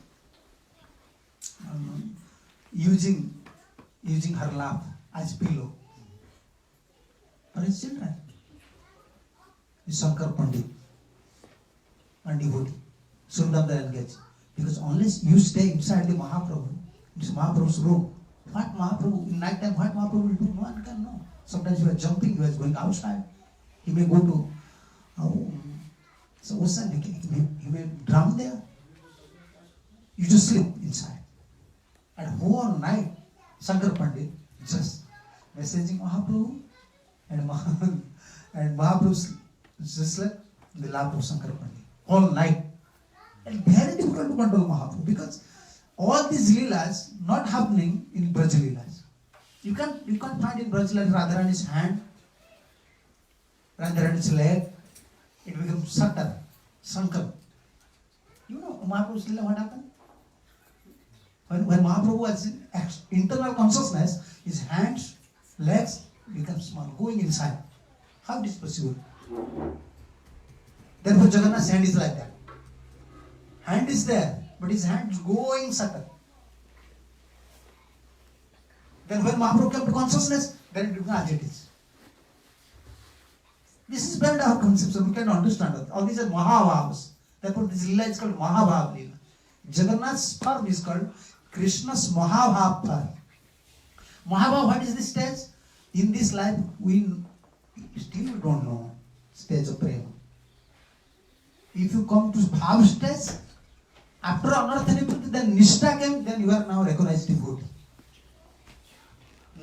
using her lap as pillow for his children. Shankar Pandit and devotee, Swarup Damodar engaged. Because unless you stay inside the Mahaprabhu, it's Mahaprabhu's room. What Mahaprabhu, in night time, what Mahaprabhu will do, no one can know. Sometimes you are jumping, you are going outside. He may go to so ocean, he may drown there. You just sleep inside. And whole night, Shankar Pandit just messaging Mahaprabhu, and Mahaprabhu just slept in the lap of Shankar Pandit all night. And very difficult to control Mahaprabhu because all these Leelas not happening in Braj Leelas. You can't find in Braj Leelas Radharani's hand, Radharani's leg. It becomes Satar, Shankar. You know Mahaprabhu's Leela, what happened? When Mahaprabhu was in internal consciousness, his hands, legs become small, going inside. How it is possible? Therefore Jagannath's hand is like that. Hand is there, but his hand is going subtle. Then when Mahaprabhu came to consciousness, then it becomes as it is. This is beyond our conception. We can understand it. All these are Mahabhavas. Therefore, this lila is called Mahabhav Lila. Jagannath's form is called Krishna's Mahabhav form. Mahabhav, what is this stage? In this life, we still don't know stage of prema. If you come to Bhav stage, after Anarthanipati, then Nishta came, then you are now recognized devotee.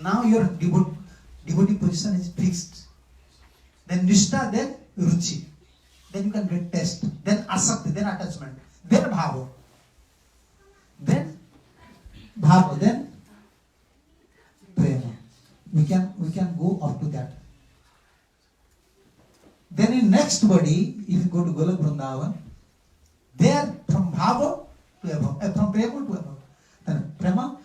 Now your devotee position is fixed. Then Nishta, then Ruchi. Then you can get taste. Then Asakti, then attachment. Then Bhava. Then Bhava, then Prema. We can go up to that. Then in next body, if you go to Golok Vrindavan, there from Bhava to above, from Prema to above. Then Prema,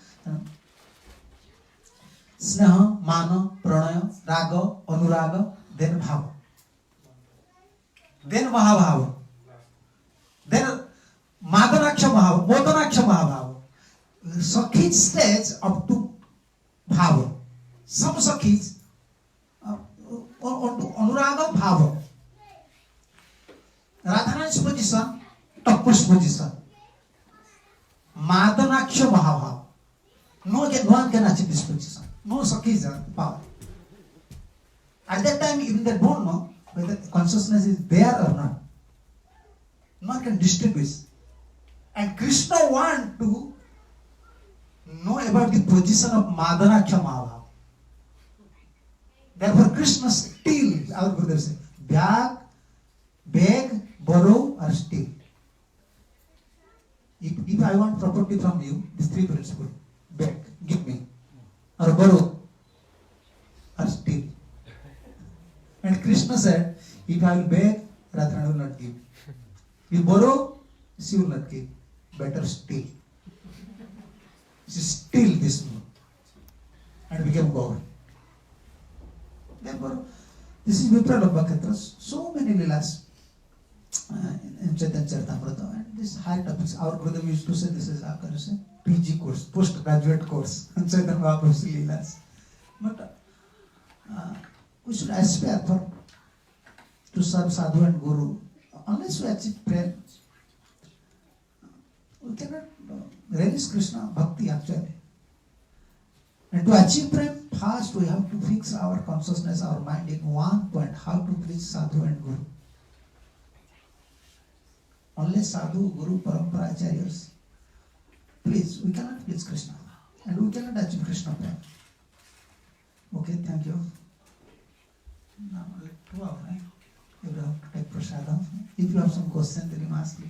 Sneha, Mana, Pranaya, Raga, Anuraga, then Bhava. Then Mahabhava. Then Madanaksha Mahabhava, Modanaksha Mahabhava. Sakhij stage up to Bhava. Some Sakhij onto Anuraga Bhava. Radharani's position, topmost position. Madanaksha Mahabhava. No one can achieve this position. No Sakhij power. At that time, even they don't know whether consciousness is there or not. No one can distinguish. And Krishna want to know about the position of Madanaksha Mahabhava. Therefore, Krishna still, our Gurudev says, beg, borrow, or steal. If I want property from you, these three principles: beg, give me, or borrow, or steal. And Krishna said, if I will beg, Radharani will not give. If borrow, she will not give. Better steal. She steal this moon and became God. Therefore, this is Vipralabha Kshetra. So many lilas in Chaitanya Charitamrita, and this high topics. Our Gurudev used to say this is our PG course, postgraduate course, Chaitanya Mahaprabhu's lilas. But we should aspire to serve Sadhu and Guru. Unless we achieve prema, we cannot realize Krishna Bhakti actually. And to achieve prema, first we have to fix our consciousness, our mind in one point: how to preach Sadhu and Guru. Unless Sadhu, Guru, Parampara, Acharyas, please, we cannot preach Krishna. And we cannot achieve Krishna prema. Okay, thank you. Now, 2 hours, right? You have to take prasadam. If you have some question, then you ask me.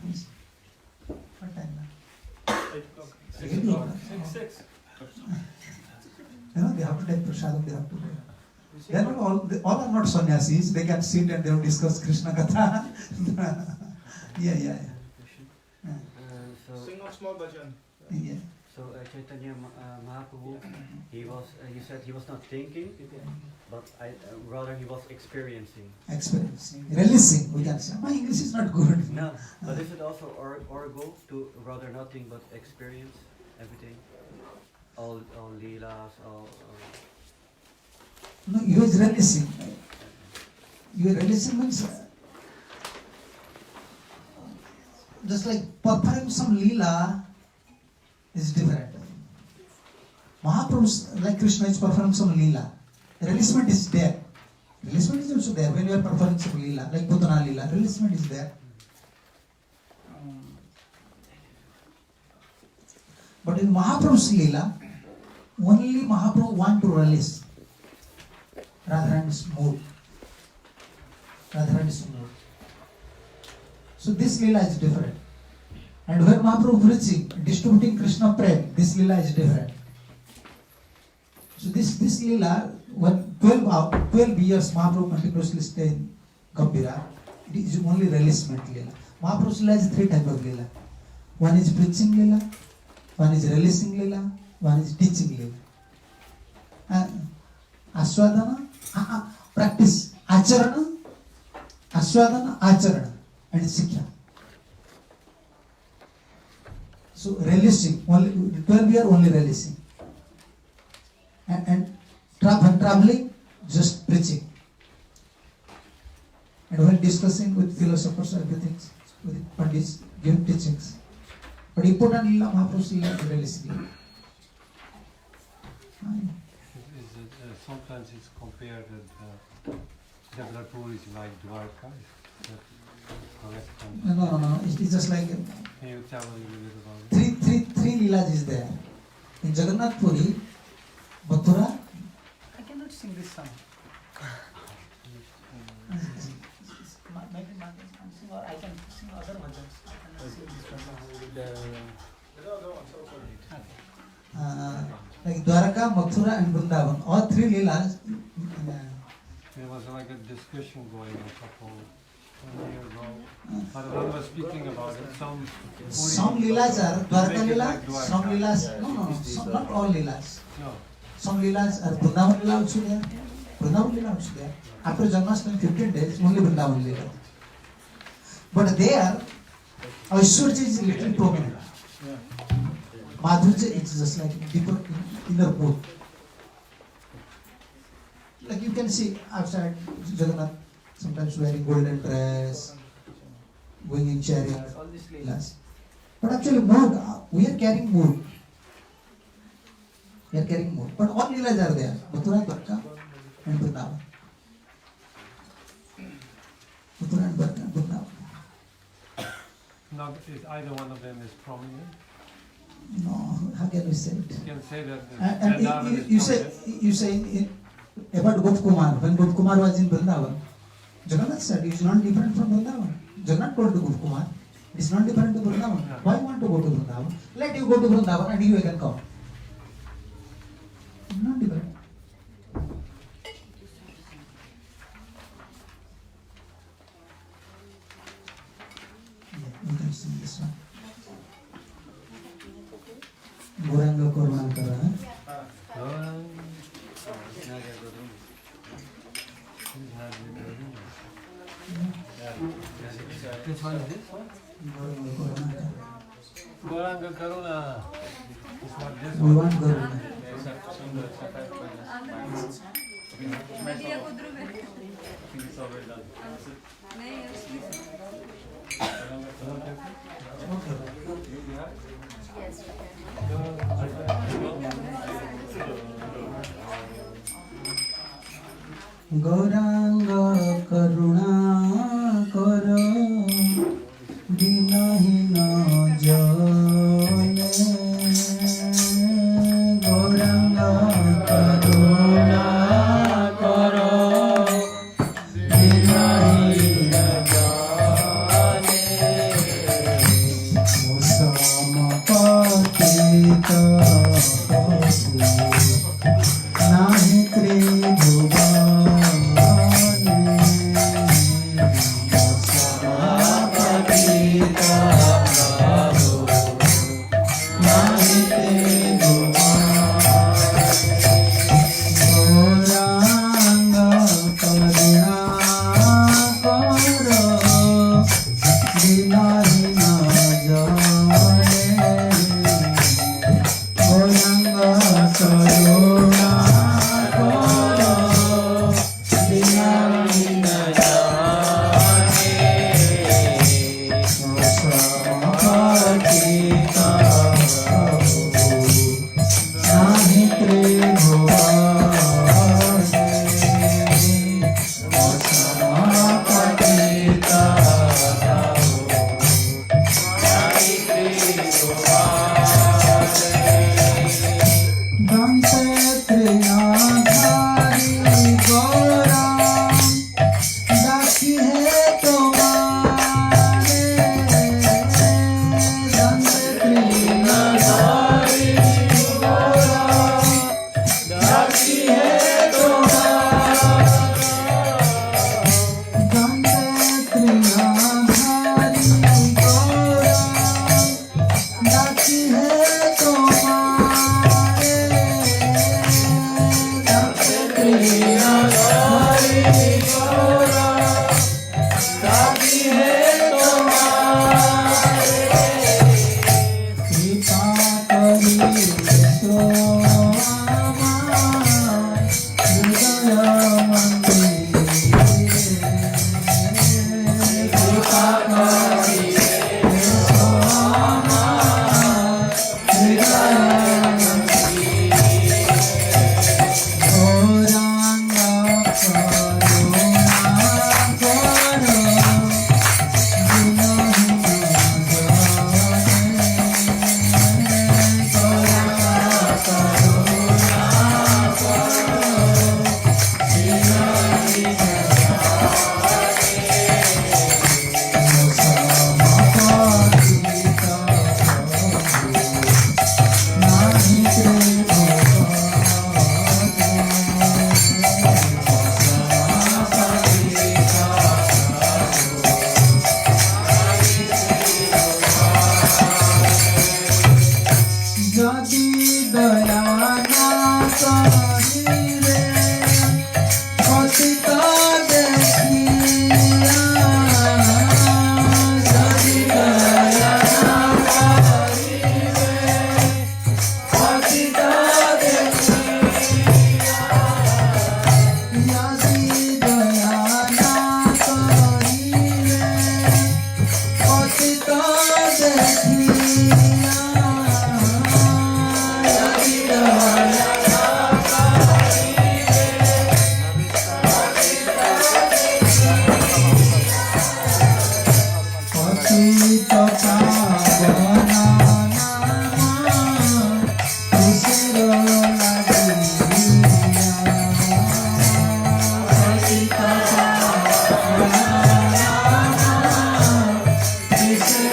Please. What time now? 8 o'clock. 6 o'clock. 6. You know, they have to take prasadam, they have to. They are not all are not sannyasis. They can sit and they will discuss Krishna Katha. Yeah. Sing a small bhajan. Yeah. So Chaitanya Mahaprabhu, you said he was not thinking, but rather he was experiencing. Experiencing, releasing, we can say. My English is not good. No, but is it also our goal to rather nothing but experience everything? All leelas, all... No, you is releasing. You are releasing means just like performing some leela is different. Mahaprabhu, like Krishna, is performing some leela. Releasement is there. Releasement is also there when you are performing some leela, like Putana leela. Releasement is there. But in Mahaprabhu's leela, only Mahaprabhu want to release. Radharani's mood. Radharani's mood. So this leela is different. And when Mahaprabhu preaching, distributing Krishna prem, this lila is different. So this lila, when 12 years Mahaprabhu continuously stay in Gambhira, it is only releasement lila. Mahaprabhu's lila is 3 types of lila. One is preaching lila, one is releasing lila, one is teaching lila. And Aswadana, practice, Acharana, Aswadana, Acharana, and Sikha. So releasing, only 12 years only releasing. And when traveling, just preaching. And when discussing with philosophers, everything, with Pandits, give teachings. But important Leela, Mahaprabhu's Leela, realistically. Sometimes it's compared with Jabalpur is like Dwarka. Is that correct? No. It's just like Can you tell a little bit about it? three Leelas is there. In Jagannath Puri, Mathura. I cannot sing this song. Maybe Mangesh can sing, or I can sing other versions. I cannot sing this one. Like Dwaraka, Mathura, and Vrindavan. All three Leelas. There was like a discussion going a couple 1 year ago. But I was speaking about it. Some Leelas are Dwaraka Make it Leela, like Dwarka. some Leelas, no, not all Leelas. No. Some Leelas are Vrindavan Leela also there. Vrindavan Leela also there. After Janmashtami 15 days, only Vrindavan Leela. But there, Aishwarya is little prominent. Madhurya is just like deeper inner mood. Like you can see outside Jagannath sometimes wearing golden dress, going in chariot. All these Leelas. But actually mood, we are carrying mood. We are carrying mood. But all Leelas are there. Mathura, Dwarka and Vrindavan. Mathura and Dwarka and Vrindavan. Not is either one of them is prominent. No, how can we say it? You can say that And Vrindavan you is say about Gopkumar, when Gopkumar was in Vrindavan, Jagannath said it is not different from Vrindavan. Jagannath told to Gopkumar, it is not different to Vrindavan. Why you want to go to Vrindavan? Let you go to Vrindavan and you can come. Not different. Yeah, you can sing this one. Goranga Korunakara. This one is this one? Goranga Korunakara. Goranga Karuna. Is what this We one? want Goranga. Gaurang करुणा कर दीनहीन जने गौरांग करुणा कर दीनहीन जने समपतित नाही त्रिभुवन समपतित प्रभु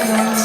Thank you.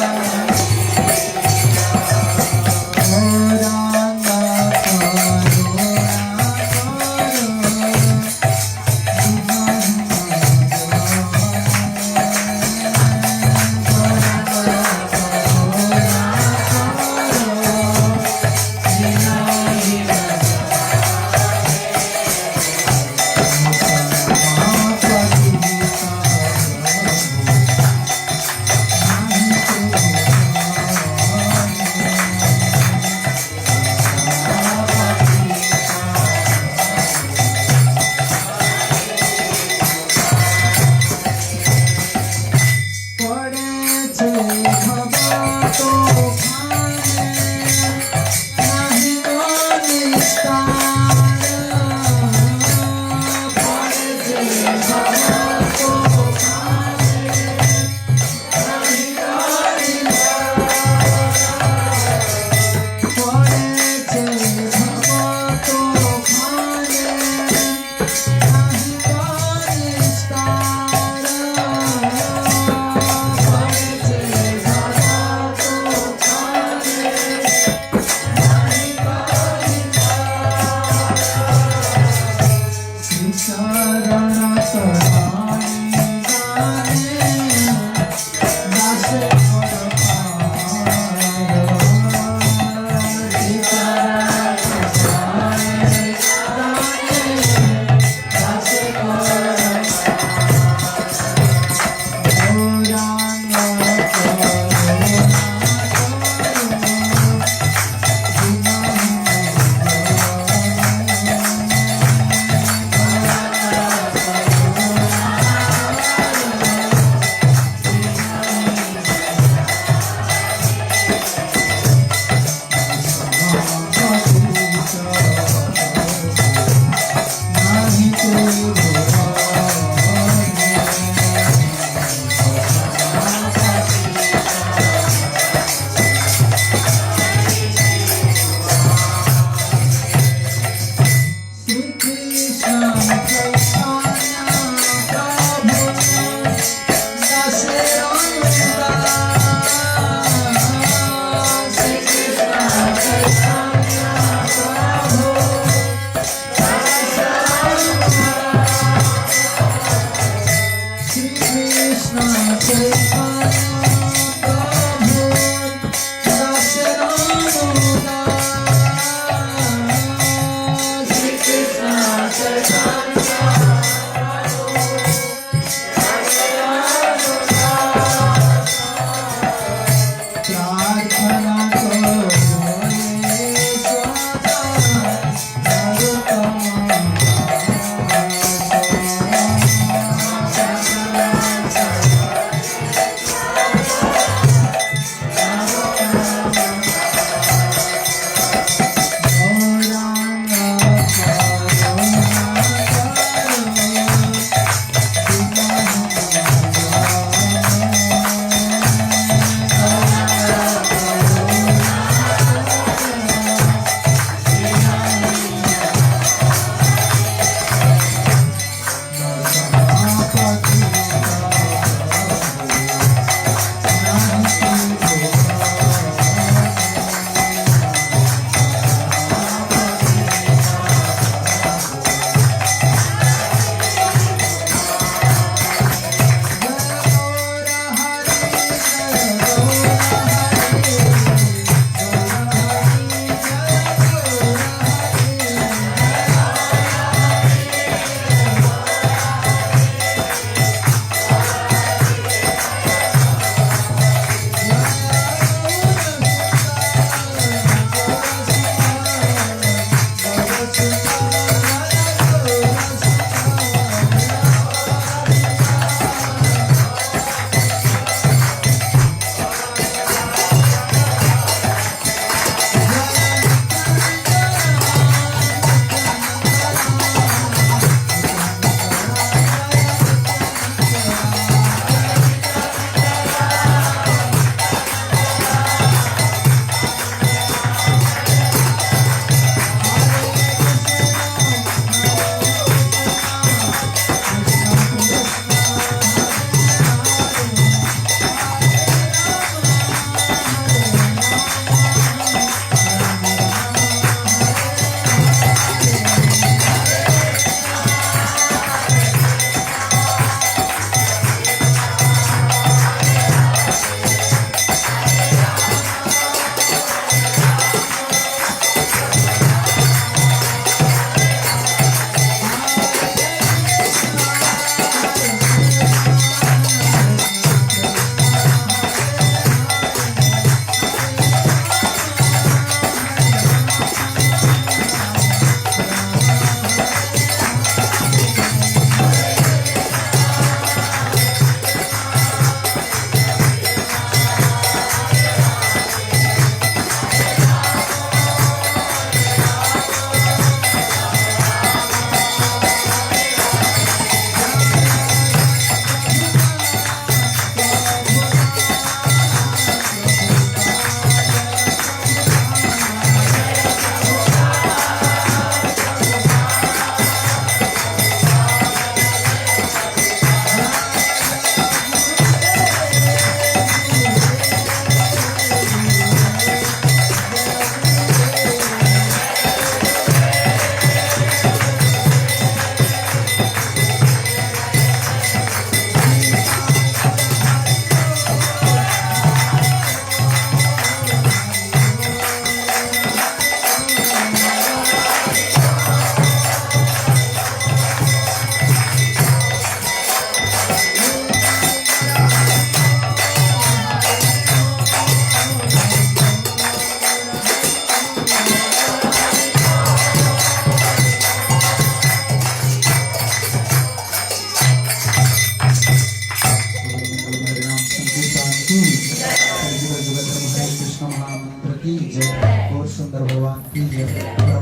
Hare